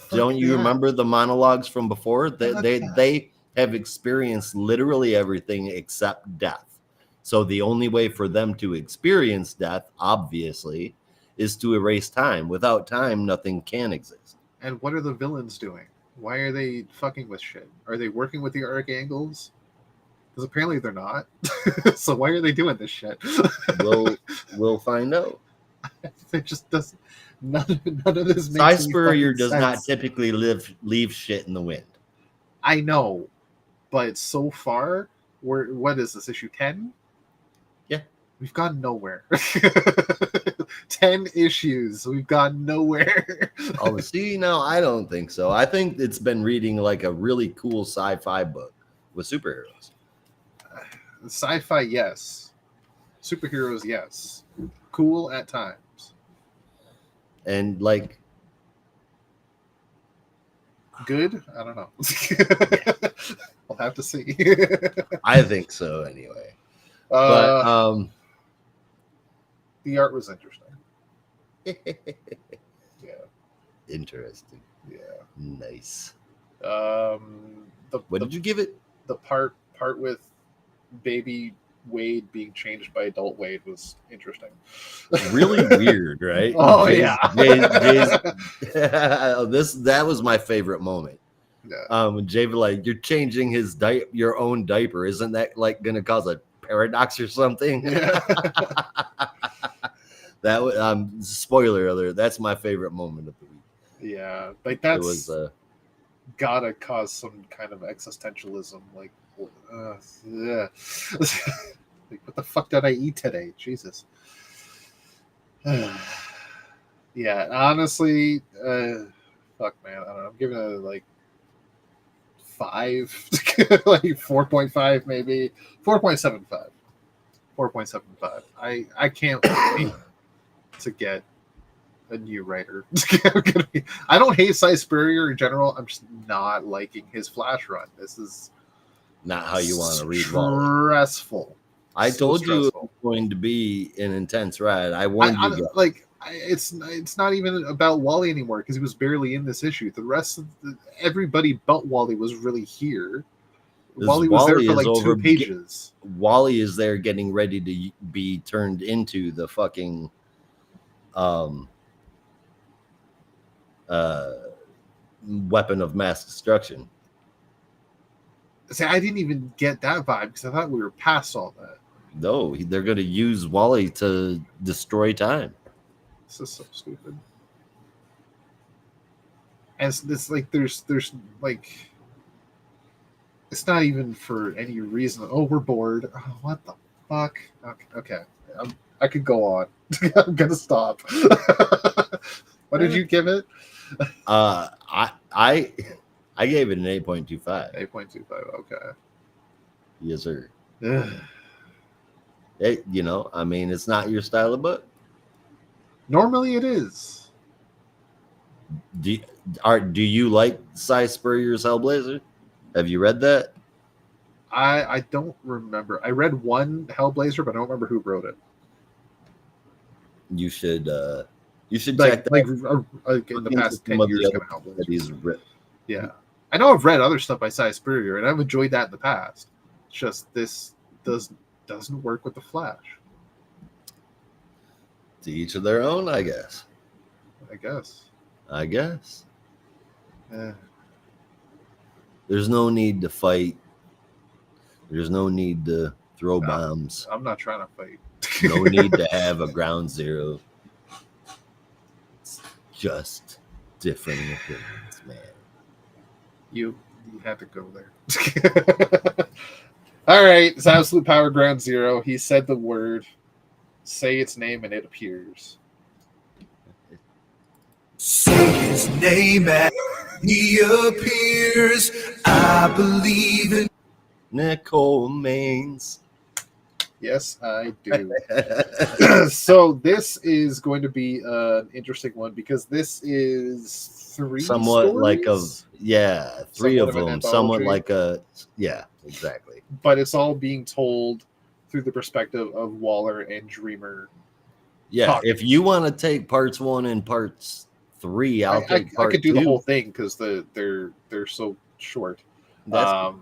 Don't you Yeah. remember the monologues from before? God, They have experienced literally everything except death. So the only way for them to experience death, obviously, is to erase time. Without time, nothing can exist. And what are the villains doing? Why are they fucking with shit? Are they working with the Archangels? Because apparently they're not. So why are they doing this shit? We'll find out. It just doesn't. None of this makes Cy any Spurrier fucking does not sense. typically leave shit in the wind. I know, but so far, what is this, issue 10? Yeah. We've gone nowhere. 10 issues. We've gone nowhere. Oh, see, no, I don't think so. I think it's been reading like a really cool sci-fi book with superheroes. Sci-fi, yes. Superheroes, yes. Cool at times. And like, Good? I don't know. We'll have to see. I think so anyway. But The art was interesting. Yeah. interesting. Yeah. Nice. What did you give it? The part with baby Wade being changed by adult Wade was interesting. Really weird, right? Oh, yeah. That was my favorite moment. Yeah. When Jay was like, "You're changing your own diaper. Isn't that like going to cause a paradox or something?" Yeah. That was spoiler alert. That's my favorite moment of the week. Yeah, like that's It was gotta cause some kind of existentialism. Like, yeah. Like, what the fuck did I eat today? Jesus. Yeah, honestly, fuck, man. I don't know. I'm giving it like 5, like 4.5, maybe 4.75. 4.75. I can't wait to get a new writer. I don't hate Cy Spurrier in general. I'm just not liking his Flash run. This is not how you want to read Wally. stressful. I So told you it stressful. was going to be an intense ride. I warned you guys. It's not even about Wally anymore because he was barely in this issue. The rest of everybody but Wally was really here. Wally was there for like 2 pages. Wally is there getting ready to be turned into the fucking weapon of mass destruction. See, I didn't even get that vibe because I thought we were past all that. No, they're going to use Wally to destroy time. This is so stupid. And it's like there's like it's not even for any reason. Oh, we're bored. Oh, what the fuck? Okay. I could go on. I'm gonna stop. What did you give it? I gave it an 8.25. 8.25. Okay. Yes, sir. Ugh. It, I mean, it's not your style of book. Normally it is. Do you like Cy Spurrier's Hellblazer? Have you read that? I don't remember. I read one Hellblazer, but I don't remember who wrote it. You should check Like that. like in the past 10 years, kind of Hellblazer. that he's written. Yeah, I know I've read other stuff by Cy Spurrier, and I've enjoyed that in the past. It's just this doesn't work with the Flash. To each of their own, I guess. I guess. Eh. There's no need to fight. There's no need to throw bombs. I'm not trying to fight. No need to have a ground zero. It's just different opinions, man. You had to go there. All right, it's absolute power ground zero. He said the word. Say its name and it appears. Say his name and he appears. I believe in. Nicole Maines. Yes, I do. So this is going to be an interesting one because this is three Somewhat stories, like a three Somewhat of of an them. Somewhat anthology. like a exactly. but it's all being told through the perspective of Waller and Dreamer. Yeah, talking. if you want to take parts 1 and parts 3, I'll take I part could do 2. the whole thing because they're so short. That's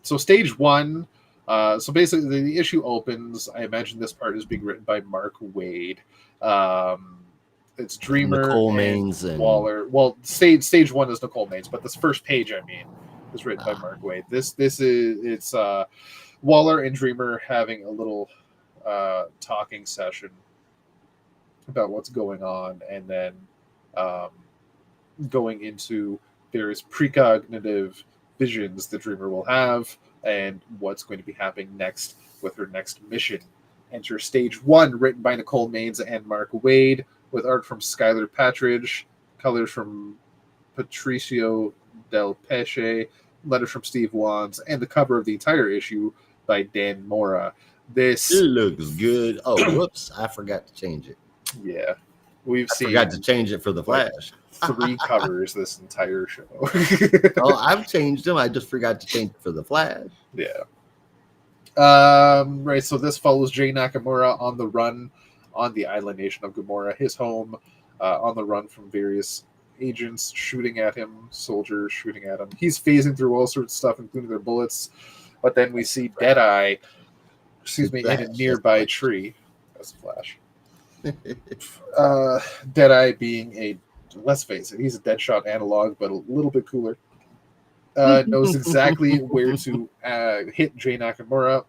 So stage one. So basically, the issue opens. I imagine this part is being written by Mark Wade. It's Dreamer Nicole and Maines and Waller. Well, stage one is Nicole Maines, but this first page, I mean, is written by Mark Wade. This is it's Waller and Dreamer having a little talking session about what's going on, and then going into various precognitive visions the Dreamer will have, and what's going to be happening next with her next mission. Enter stage one, written by Nicole Maines and Mark Wade, with art from Skylar Patridge, colors from Patricio Del Pesce, letters from Steve Wands, and the cover of the entire issue by Dan Mora. This, it looks good. Oh, whoops! I forgot to change it. yeah, we've I seen forgot to change it for the Flash. 3 covers this entire show. Oh, I've changed them. I just forgot to change it for the Flash. Yeah. Right, so this follows Jay Nakamura on the run on the island nation of Gamora, his home, on the run from various agents shooting at him, soldiers shooting at him. He's phasing through all sorts of stuff, including their bullets. But then we see Deadeye, in a nearby tree. That's Flash. Deadeye being a, let's face it, he's a Deadshot analog, but a little bit cooler. Knows exactly where to hit Jay Nakamura,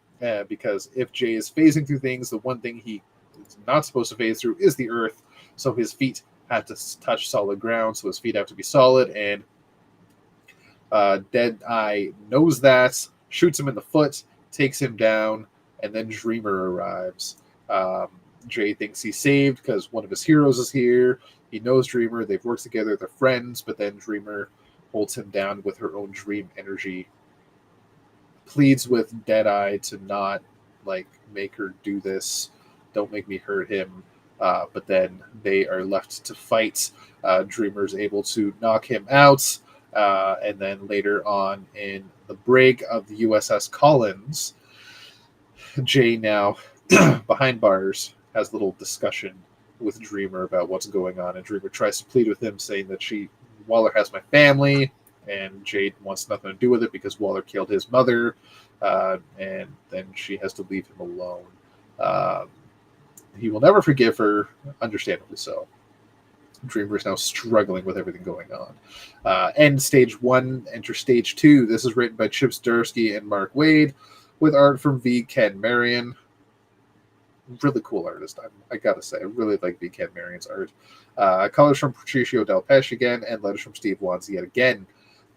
because if Jay is phasing through things, the one thing he is not supposed to phase through is the earth, so his feet have to touch solid ground, so his feet have to be solid, and Deadeye knows that, shoots him in the foot, takes him down, and then Dreamer arrives. Jay thinks he's saved because one of his heroes is here. He knows Dreamer, they've worked together, they're friends, but then Dreamer holds him down with her own dream energy, pleads with Deadeye to not make her do this, don't make me hurt him, but then they are left to fight. Dreamer's able to knock him out, and then later on in the brig of the USS Collins, Jay, now behind bars, has a little discussion with Dreamer about what's going on, and Dreamer tries to plead with him, saying that Waller has my family, and Jade wants nothing to do with it because Waller killed his mother, and then she has to leave him alone. He will never forgive her, understandably so. Dreamer is now struggling with everything going on. End stage one, enter stage two. This is written by Chip Zdarsky and Mark Wade, with art from V. Ken Marion. Really cool artist, I gotta say. I really like V. Ken Marion's art. Colors from Patricio Del Pesce again, and letters from Steve Wands yet again.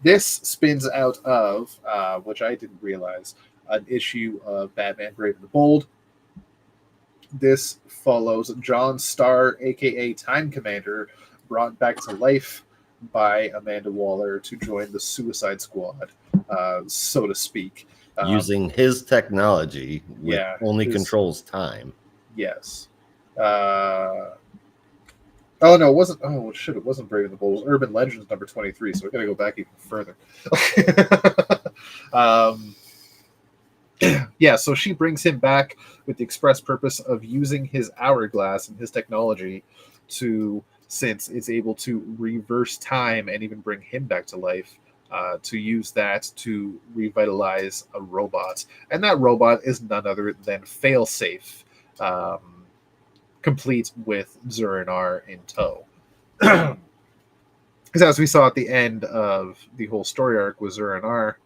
This spins out of, which I didn't realize, an issue of Batman Brave and the Bold. This follows John Starr, aka Time Commander, brought back to life by Amanda Waller to join the Suicide Squad, so to speak. Using his technology, which only controls time. Yes. Oh no, it wasn't. Oh shit, it wasn't Brave and the Bold. It was Urban Legends number 23. So I gotta go back even further. Yeah, so she brings him back with the express purpose of using his hourglass and his technology since it's able to reverse time and even bring him back to life, to use that to revitalize a robot. And that robot is none other than Failsafe, complete with Zur-En-Arrh in tow. Because as we saw at the end of the whole story arc with Zur-En-Arrh,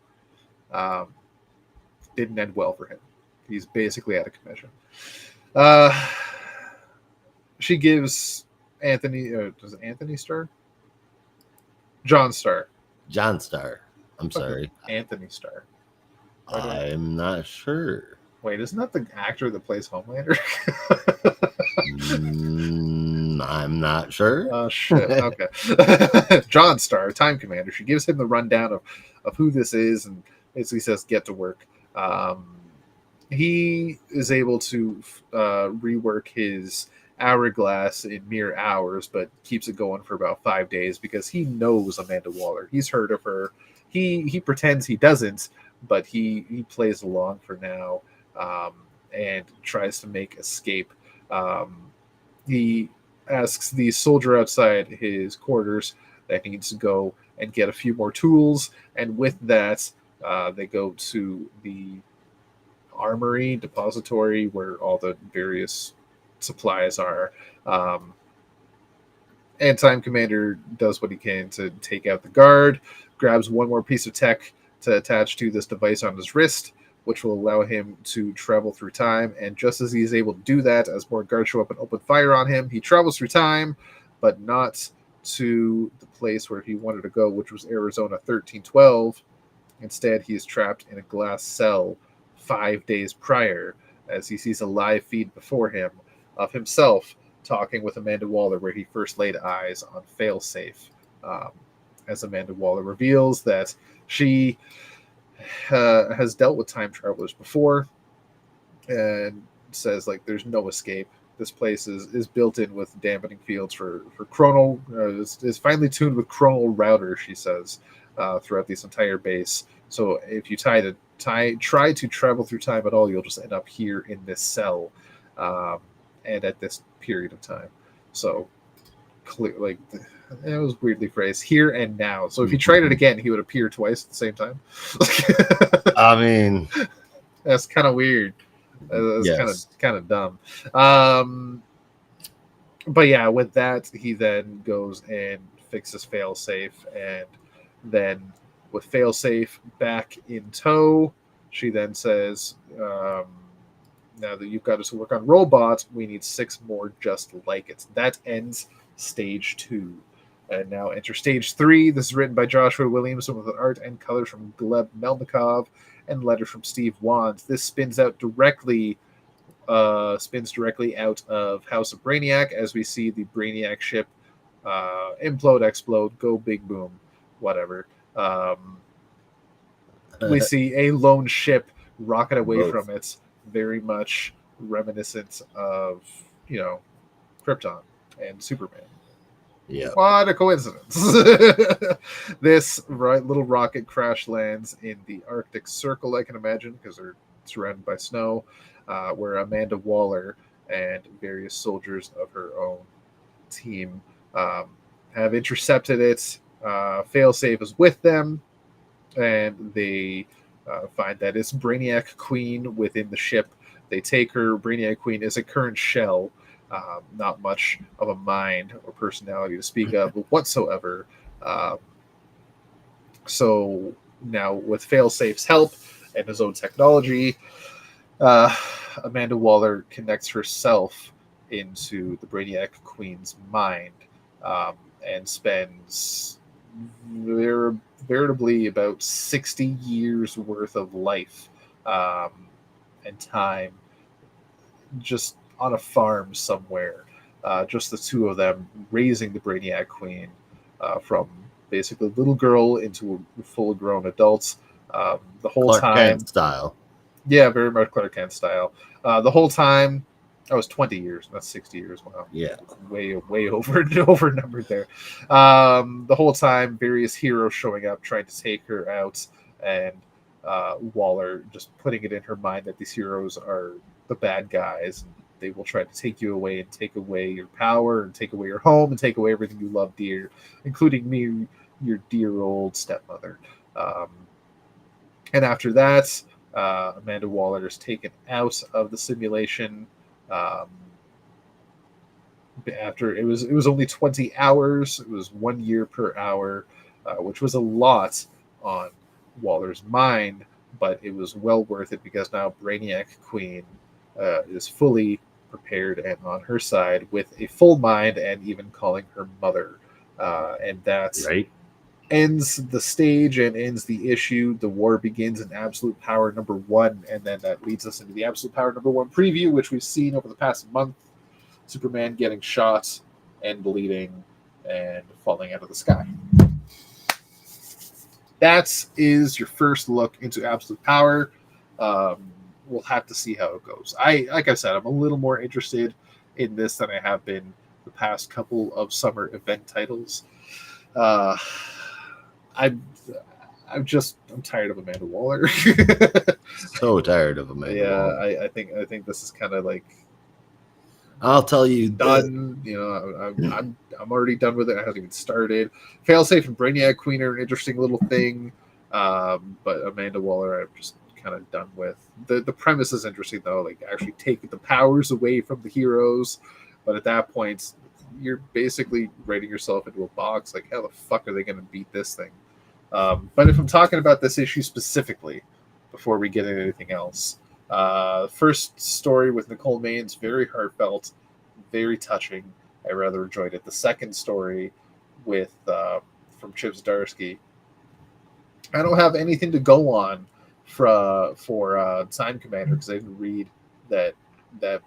didn't end well for him. He's basically out of commission. She gives Anthony, does it Anthony Starr? John Starr. John Starr. I'm Fucking sorry. Anthony Starr. Why do I- I'm not sure. Wait, isn't that the actor that plays Homelander? I'm not sure. Oh shit. Okay. John Starr, Time Commander. She gives him the rundown of who this is and basically says, "Get to work." He is able to rework his hourglass in mere hours, but keeps it going for about 5 days because he knows Amanda Waller. He's heard of her. He pretends he doesn't, but he plays along for now, and tries to make escape. He asks the soldier outside his quarters that he needs to go and get a few more tools, and with that, they go to the armory depository where all the various supplies are. And Time Commander does what he can to take out the guard, grabs one more piece of tech to attach to this device on his wrist, which will allow him to travel through time. And just as he's able to do that, as more guards show up and open fire on him, he travels through time, but not to the place where he wanted to go, which was Arizona 1312. Instead, he is trapped in a glass cell 5 days prior, as he sees a live feed before him of himself talking with Amanda Waller, where he first laid eyes on Failsafe. As Amanda Waller reveals that she has dealt with time travelers before, and says like there's no escape. This place is built in with dampening fields for chronal. Is finely tuned with chronal routers, she says, throughout this entire base. So if you try to travel through time at all, you'll just end up here in this cell, and at this period of time. So clear, like it was weirdly phrased, here and now. So if he tried it again, he would appear twice at the same time. I mean, that's kind of weird. That's yes. kind of dumb. But yeah, with that, he then goes and fixes Failsafe, and then with Failsafe back in tow, she then says, now that you've got us to work on robots, we need 6 more just like it. That ends stage 2. And now enter stage 3. This is written by Joshua Williamson with art and colors from Gleb Melnikov and letters from Steve Wands. This spins directly out of House of Brainiac, as we see the Brainiac ship implode, explode, go big boom, whatever. We see a lone ship rocket away from it, very much reminiscent of, Krypton and Superman. Yeah. What a coincidence. This little rocket crash lands in the Arctic Circle, I can imagine, because they're surrounded by snow, where Amanda Waller and various soldiers of her own team have intercepted it. Failsafe is with them, and they find that it's Brainiac Queen within the ship. They take her. Brainiac Queen is a current shell, not much of a mind or personality to speak of whatsoever. So now, with Failsafe's help and his own technology, Amanda Waller connects herself into the Brainiac Queen's mind, and spends veritably about 60 years worth of life and time just on a farm somewhere, just the two of them raising the Brainiac Queen from basically a little girl into a full-grown adult. The whole Clark time, Kent style. Yeah, very much Clark Kent style. The whole time, that was 20 years. That's 60 years. Wow. Yeah. Way over numbered there. The whole time, various heroes showing up, trying to take her out, and Waller just putting it in her mind that these heroes are the bad guys. And they will try to take you away and take away your power and take away your home and take away everything you love dear, including me, your dear old stepmother. And after that, Amanda Waller is taken out of the simulation. After it was only 20 hours. It was 1 year per hour, which was a lot on Waller's mind, but it was well worth it because now Brainiac Queen is fully prepared and on her side with a full mind and even calling her mother. And that Right. ends the stage and ends the issue. The war begins in Absolute Power #1, and then that leads us into the Absolute Power #1 preview, which we've seen over the past month. Superman getting shot and bleeding and falling out of the sky. That is your first look into Absolute Power. We'll have to see how it goes. Like I said, I'm a little more interested in this than I have been the past couple of summer event titles. I'm tired of Amanda Waller. So tired of Amanda Yeah, Waller. I think this is kind of like I'll tell you, done. I'm already done with it. I haven't even started. Failsafe and Brainiac Queen are an interesting little thing, but Amanda Waller, I'm just kind of done with. The premise is interesting though, like actually taking the powers away from the heroes, but at that point, you're basically writing yourself into a box. Like, how the fuck are they going to beat this thing? But if I'm talking about this issue specifically, before we get into anything else. First story with Nicole Maines, very heartfelt, very touching. I rather enjoyed it. The second story with from Chip Zdarsky, I don't have anything to go on for Time Commander because I didn't read that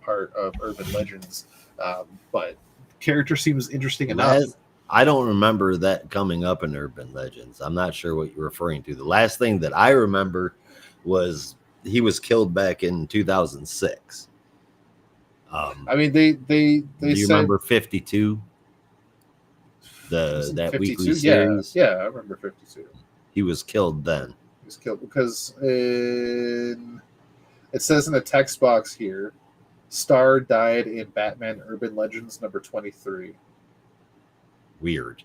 part of Urban Legends, but character seems interesting enough. I don't remember that coming up in Urban Legends. I'm not sure what you're referring to. The last thing that I remember was he was killed back in 2006. I mean, they do you said, remember 52? was it That 52? weekly series. Yeah, I remember 52. He was killed then. He was killed because it says in the text box here, Star died in Batman Urban Legends #23. Weird.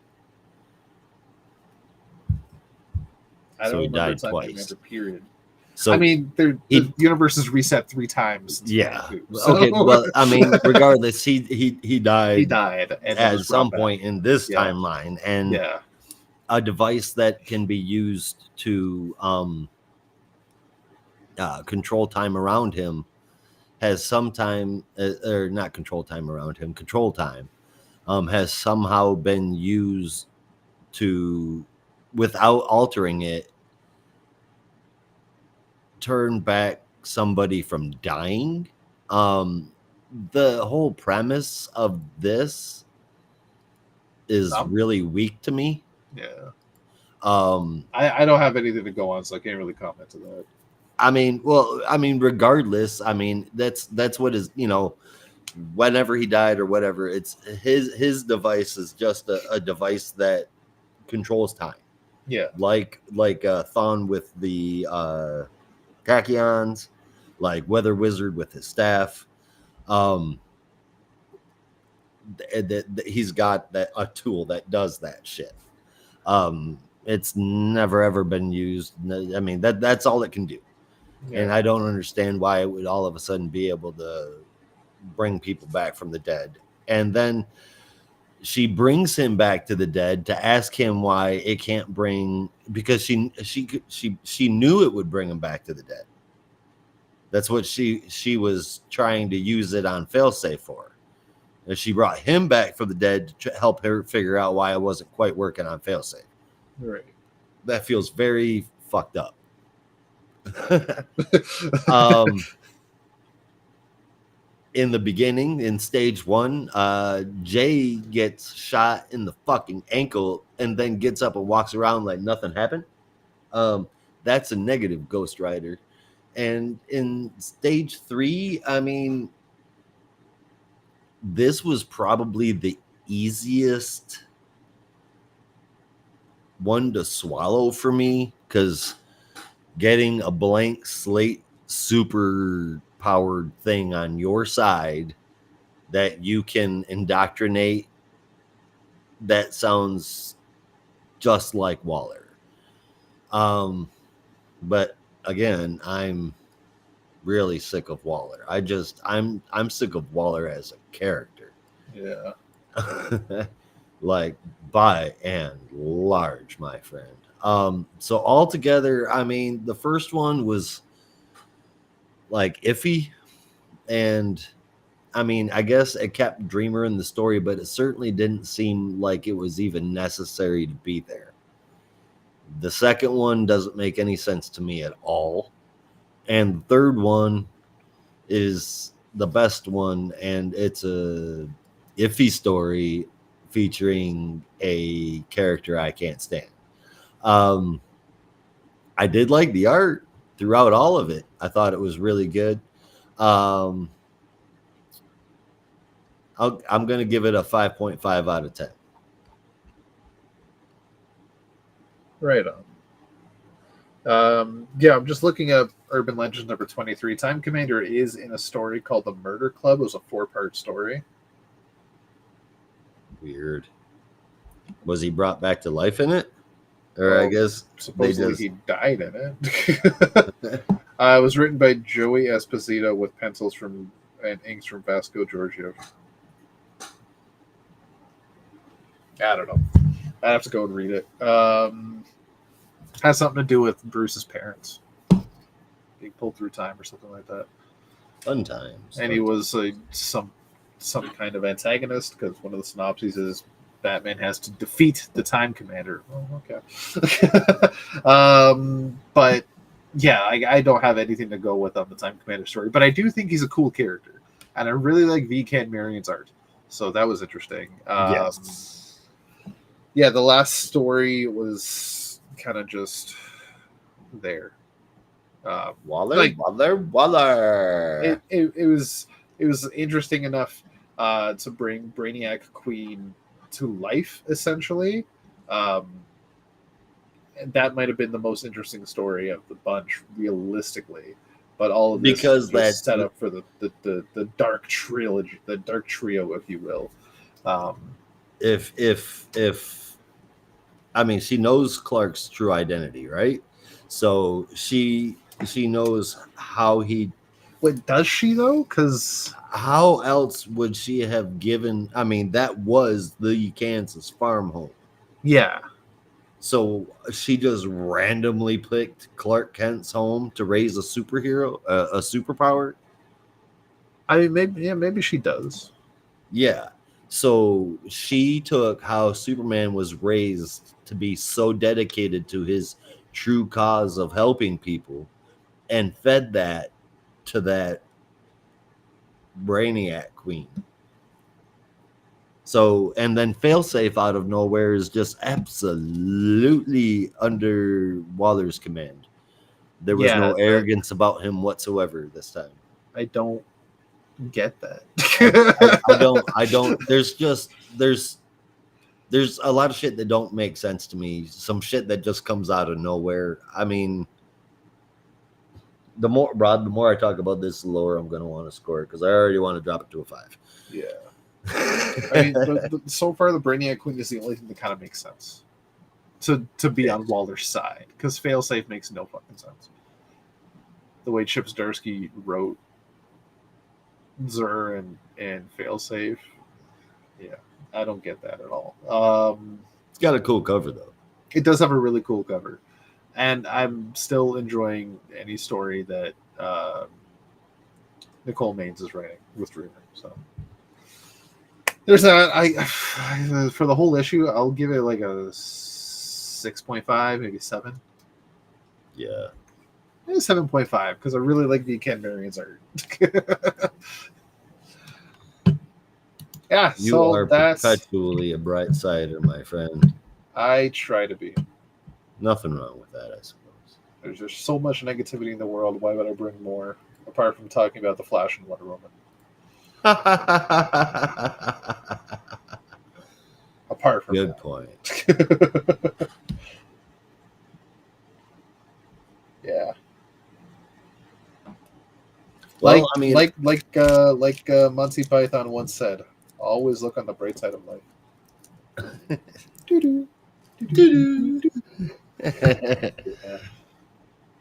I So don't he remember died Time twice. Commander, period. So I mean, the universe is reset 3 times. since yeah. 22, so- Okay. Well, I mean, regardless, he died. he died and then at was brought some back. point in this Yeah. timeline, and Yeah, a device that can be used to control time around him has sometime or not control time around him, control time has somehow been used to, without altering it, turn back somebody from dying. The whole premise of this is really weak to me. yeah. Um, I don't have anything to go on, so I can't really comment to that. I mean, regardless, I mean, that's what is, whenever he died or whatever, it's his device is just a device that controls time. Yeah, Like Thawne with the Tachyons, like Weather Wizard with his staff. He's got a tool that does that shit. It's never ever been used. I mean, that's all it can do. yeah. And I don't understand why it would all of a sudden be able to bring people back from the dead. And then she brings him back to the dead to ask him why it can't bring, because she knew it would bring him back to the dead. That's what she was trying to use it on Failsafe for. And she brought him back from the dead to help her figure out why it wasn't quite working on Failsafe. Right. That feels very fucked up. In the beginning, in stage 1, Jay gets shot in the fucking ankle and then gets up and walks around like nothing happened. That's a negative Ghost Rider. And in stage 3, I mean, this was probably the easiest one to swallow for me, because getting a blank slate super powered thing on your side that you can indoctrinate, that sounds just like Waller. But again, I'm really sick of Waller. I'm sick of Waller as a character. Yeah. Like by and large, my friend. So altogether, I mean, the first one was like iffy, and I mean, I guess it kept Dreamer in the story, but it certainly didn't seem like it was even necessary to be there. The second one doesn't make any sense to me at all. And the third one is the best one, and it's a iffy story featuring a character I can't stand. I did like the art throughout all of it. I thought it was really good. I'm going to give it a 5.5 out of 10. Right on. Yeah, I'm just looking up Urban Legends number 23. Time Commander is in a story called The Murder Club. It was a 4-part story. Weird. Was he brought back to life in it? Or Well, I guess supposedly he died in it. It was written by Joey Esposito with pencils from and inks from Vasco Giorgio. I don't know. I have to go and read it. Has something to do with Bruce's parents being pulled through time or something like that. Fun times. And he was some kind of antagonist, because one of the synopses is Batman has to defeat the Time Commander. Oh, okay. But yeah, I don't have anything to go with on the Time Commander story, but I do think he's a cool character, and I really like V-Can Marion's art, so that was interesting. Yes. Yeah, the last story was kind of just there. Waller. It was interesting enough to bring Brainiac Queen to life, essentially. And that might have been the most interesting story of the bunch, realistically. But all of this Because is that just set up for the dark trilogy, the dark trio, if you will. If I mean, she knows Clark's true identity, right? So she knows how he. Wait, does she though? Because How else would she have given? I mean, that was the Kansas farm home. yeah, So she just randomly picked Clark Kent's home to raise a superhero, a superpower. I mean, maybe she does. Yeah. So she took how Superman was raised to be so dedicated to his true cause of helping people and fed that to that Brainiac Queen. So, and then Failsafe out of nowhere is just absolutely under Waller's command. There was no arrogance about him whatsoever this time. I don't get that. I don't. There's a lot of shit that don't make sense to me. Some shit that just comes out of nowhere. I mean, the more I talk about this, the lower I'm going to want to score it, because I already want to drop it to a 5. Yeah. I mean, so far the Brainiac Queen is the only thing that kind of makes sense to be on Waller's side, because Failsafe makes no fucking sense. The way Chip Zdarsky wrote Zur and Failsafe, yeah, I don't get that at all. It's got a cool cover though. It does have a really cool cover, and I'm still enjoying any story that Nicole Maines is writing with Dreamer. So there's that. I for the whole issue, I'll give it like a 6.5, maybe 7. Yeah. 7.5, because I really like the Ken Marion's art. Yeah, You so are that's. perpetually a bright sider, my friend. I try to be. Nothing wrong with that, I suppose. There's just so much negativity in the world. Why would I bring more? Apart from talking about the Flash and Wonder Woman. Apart from Good that. point. Yeah. Well, I mean, like Monty Python once said, always look on the bright side of life. Doo-doo. Doo-doo. Yeah.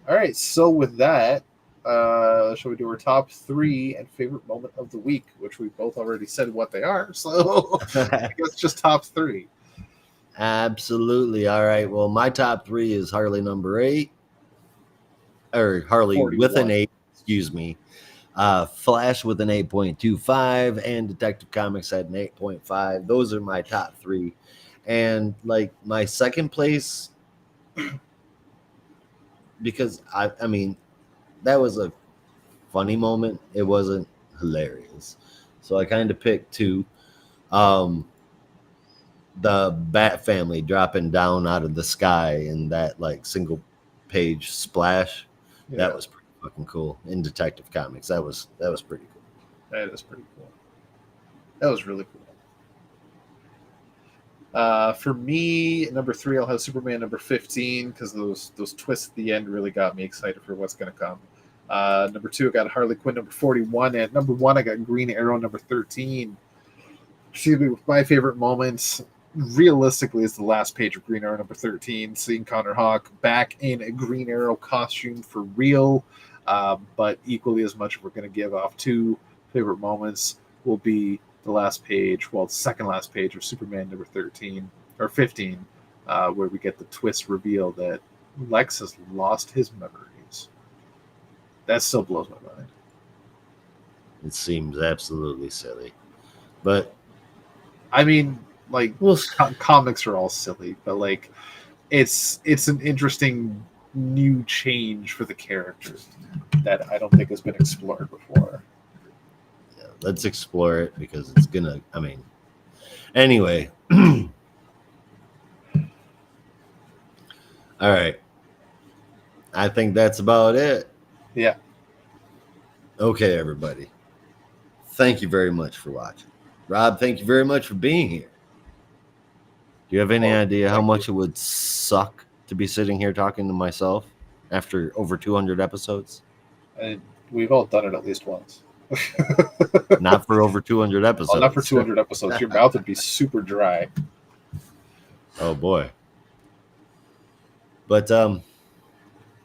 All right, so with that, shall we do our top 3 and favorite moment of the week, which we both already said what they are, so I guess just top 3. Absolutely. All right. Well, my top 3 is Harley number 8, or Harley 41. with an 8, excuse me. Flash with an 8.25, and Detective Comics at an 8.5. Those are my top three. And like my second place, because I mean, that was a funny moment. It wasn't hilarious. So I kind of picked two. The Bat Family dropping down out of the sky in that like single page splash. Yeah, That was pretty fucking cool. In Detective Comics, that was pretty cool. that is pretty cool. That was really cool. For me, number 3, I'll have Superman number 15 because those twists at the end really got me excited for what's going to come. Number 2, I got Harley Quinn number 41, and number 1, I got Green Arrow number 13. Excuse me, my favorite moments, realistically, is the last page of Green Arrow number 13, seeing Connor Hawke back in a Green Arrow costume for real. But equally as much, if we're going to give off 2 favorite moments, will be the last page, well, the second last page of Superman number 13 or 15, where we get the twist reveal that Lex has lost his memories. That still blows my mind. It seems absolutely silly, but I mean, like, we'll comics are all silly, but like, it's an interesting new change for the character that I don't think has been explored before. let's explore it because it's gonna. I mean, anyway. All right. I think that's about it. Yeah. Okay, everybody. Thank you very much for watching. Rob, thank you very much for being here. Do you have any idea how much it would suck to be sitting here talking to myself after over 200 episodes? And we've all done it at least once. Not for over 200 episodes. Well, not for 200 episodes. Your mouth would be super dry. Oh boy. But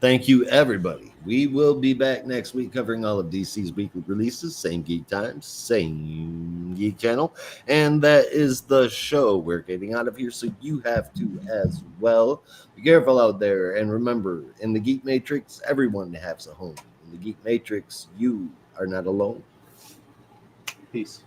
thank you, everybody. We will be back next week covering all of DC's weekly releases. Same geek times, same geek channel. And that is the show. We're getting out of here, so you have to as well. Be careful out there. And remember, in the Geek Matrix, everyone has a home. In the Geek Matrix, you are not alone. Peace.